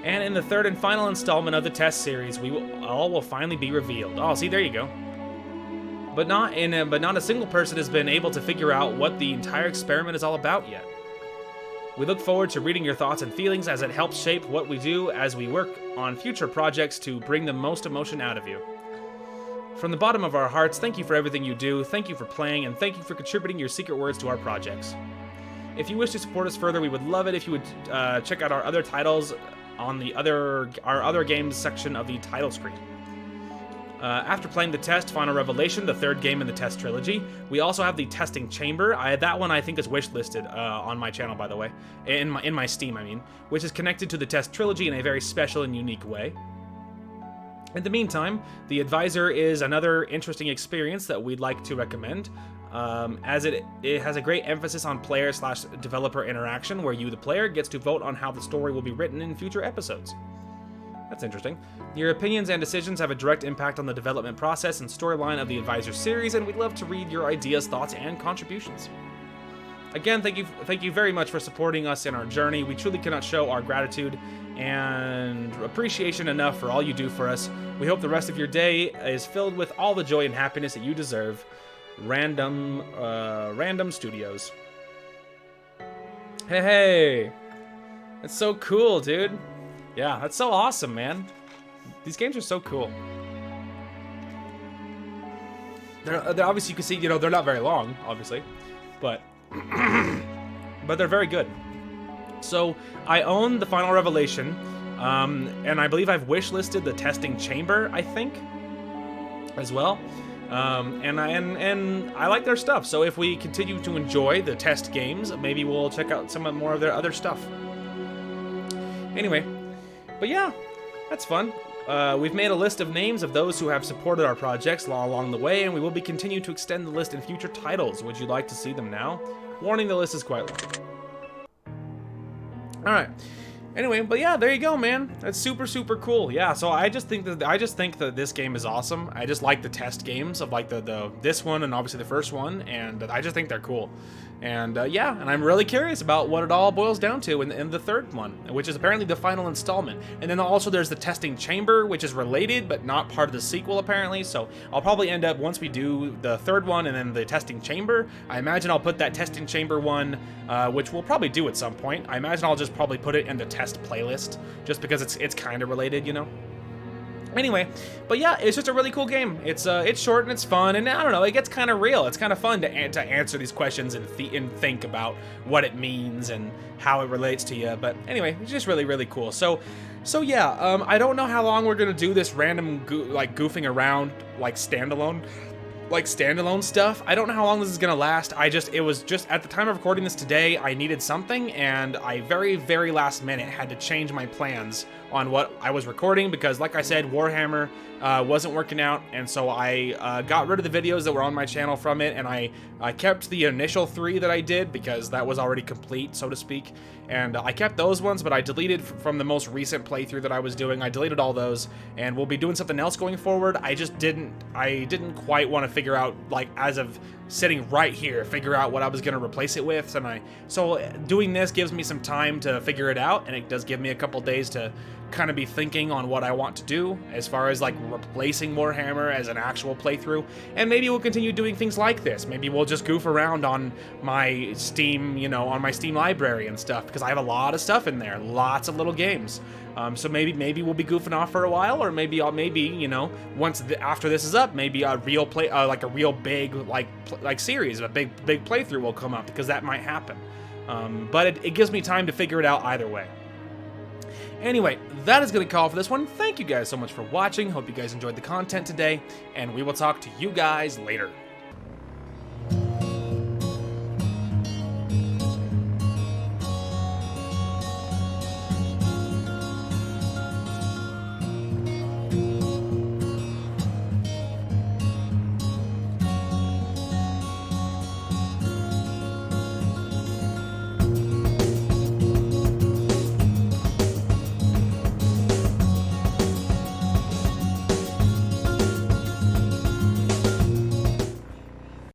And in the third and final installment of the test series, all will finally be revealed. Oh, see, there you go. But not a single person has been able to figure out what the entire experiment is all about yet. We look forward to reading your thoughts and feelings as it helps shape what we do as we work on future projects to bring the most emotion out of you. From the bottom of our hearts, thank you for everything you do, thank you for playing, and thank you for contributing your secret words to our projects. If you wish to support us further, we would love it if you would check out our other titles on our other games section of the title screen. After playing the test, Final Revelation, the third game in the test trilogy, we also have the Testing Chamber. That one I think is wishlisted on my channel, by the way, in my Steam, I mean, which is connected to the test trilogy in a very special and unique way. In the meantime, The Advisor is another interesting experience that we'd like to recommend, as it has a great emphasis on player/developer interaction, where you, the player, gets to vote on how the story will be written in future episodes. That's interesting. Your opinions and decisions have a direct impact on the development process and storyline of the Advisor series, and we'd love to read your ideas, thoughts, and contributions. Again, thank you very much for supporting us in our journey. We truly cannot show our gratitude and appreciation enough for all you do for us. We hope the rest of your day is filled with all the joy and happiness that you deserve. Random Studios. Hey! That's so cool, dude. Yeah, that's so awesome, man. These games are so cool. They're obviously, you can see, you know, they're not very long, obviously, but they're very good. So I own the Final Revelation, and I believe I've wishlisted the Testing Chamber, I think, as well. And I like their stuff. So if we continue to enjoy the test games, maybe we'll check out some more of their other stuff. Anyway. But yeah, that's fun. we've made a list of names of those who have supported our projects along the way, and we will be continuing to extend the list in future titles. Would you like to see them now? Warning, the list is quite long. Alright. Anyway, but yeah, there you go, man. That's super, super cool. Yeah, so I just think that this game is awesome. I just like the test games of like this one and obviously the first one, and I just think they're cool. And yeah, and I'm really curious about what it all boils down to in the third one, which is apparently the final installment. And then also there's the testing chamber, which is related but not part of the sequel apparently. So I'll probably end up, once we do the third one and then the testing chamber, I imagine I'll put that testing chamber one, which we'll probably do at some point. I imagine I'll just probably put it in the test playlist, just because it's kind of related, you know. Anyway, but yeah, it's just a really cool game. It's short and it's fun, and I don't know, it gets kind of real. It's kind of fun to answer these questions and think about what it means and how it relates to you. But anyway, it's just really, really cool. So yeah, I don't know how long we're gonna do this random goofing around standalone stuff. I don't know how long this is gonna last. It was just at the time of recording this today, I needed something, and I very, very last minute had to change my plans on what I was recording because, like I said, Warhammer wasn't working out, and so I got rid of the videos that were on my channel from it, and I kept the initial 3 that I did because that was already complete, so to speak, and I kept those ones, but I deleted from the most recent playthrough that I was doing. I deleted all those, and we'll be doing something else going forward. I didn't quite want to figure out, like, as of sitting right here, figure out what I was going to replace it with, so doing this gives me some time to figure it out, and it does give me a couple days to kind of be thinking on what I want to do as far as like replacing Warhammer as an actual playthrough. And maybe we'll continue doing things like this. Maybe we'll just goof around on my Steam, on my Steam library and stuff, because I have a lot of stuff in there, lots of little games. So maybe we'll be goofing off for a while, or maybe once after this is up, maybe a real like a real big series, a big playthrough will come up, because that might happen. But it gives me time to figure it out either way. Anyway, that is going to call for this one. Thank you guys so much for watching. Hope you guys enjoyed the content today, and we will talk to you guys later.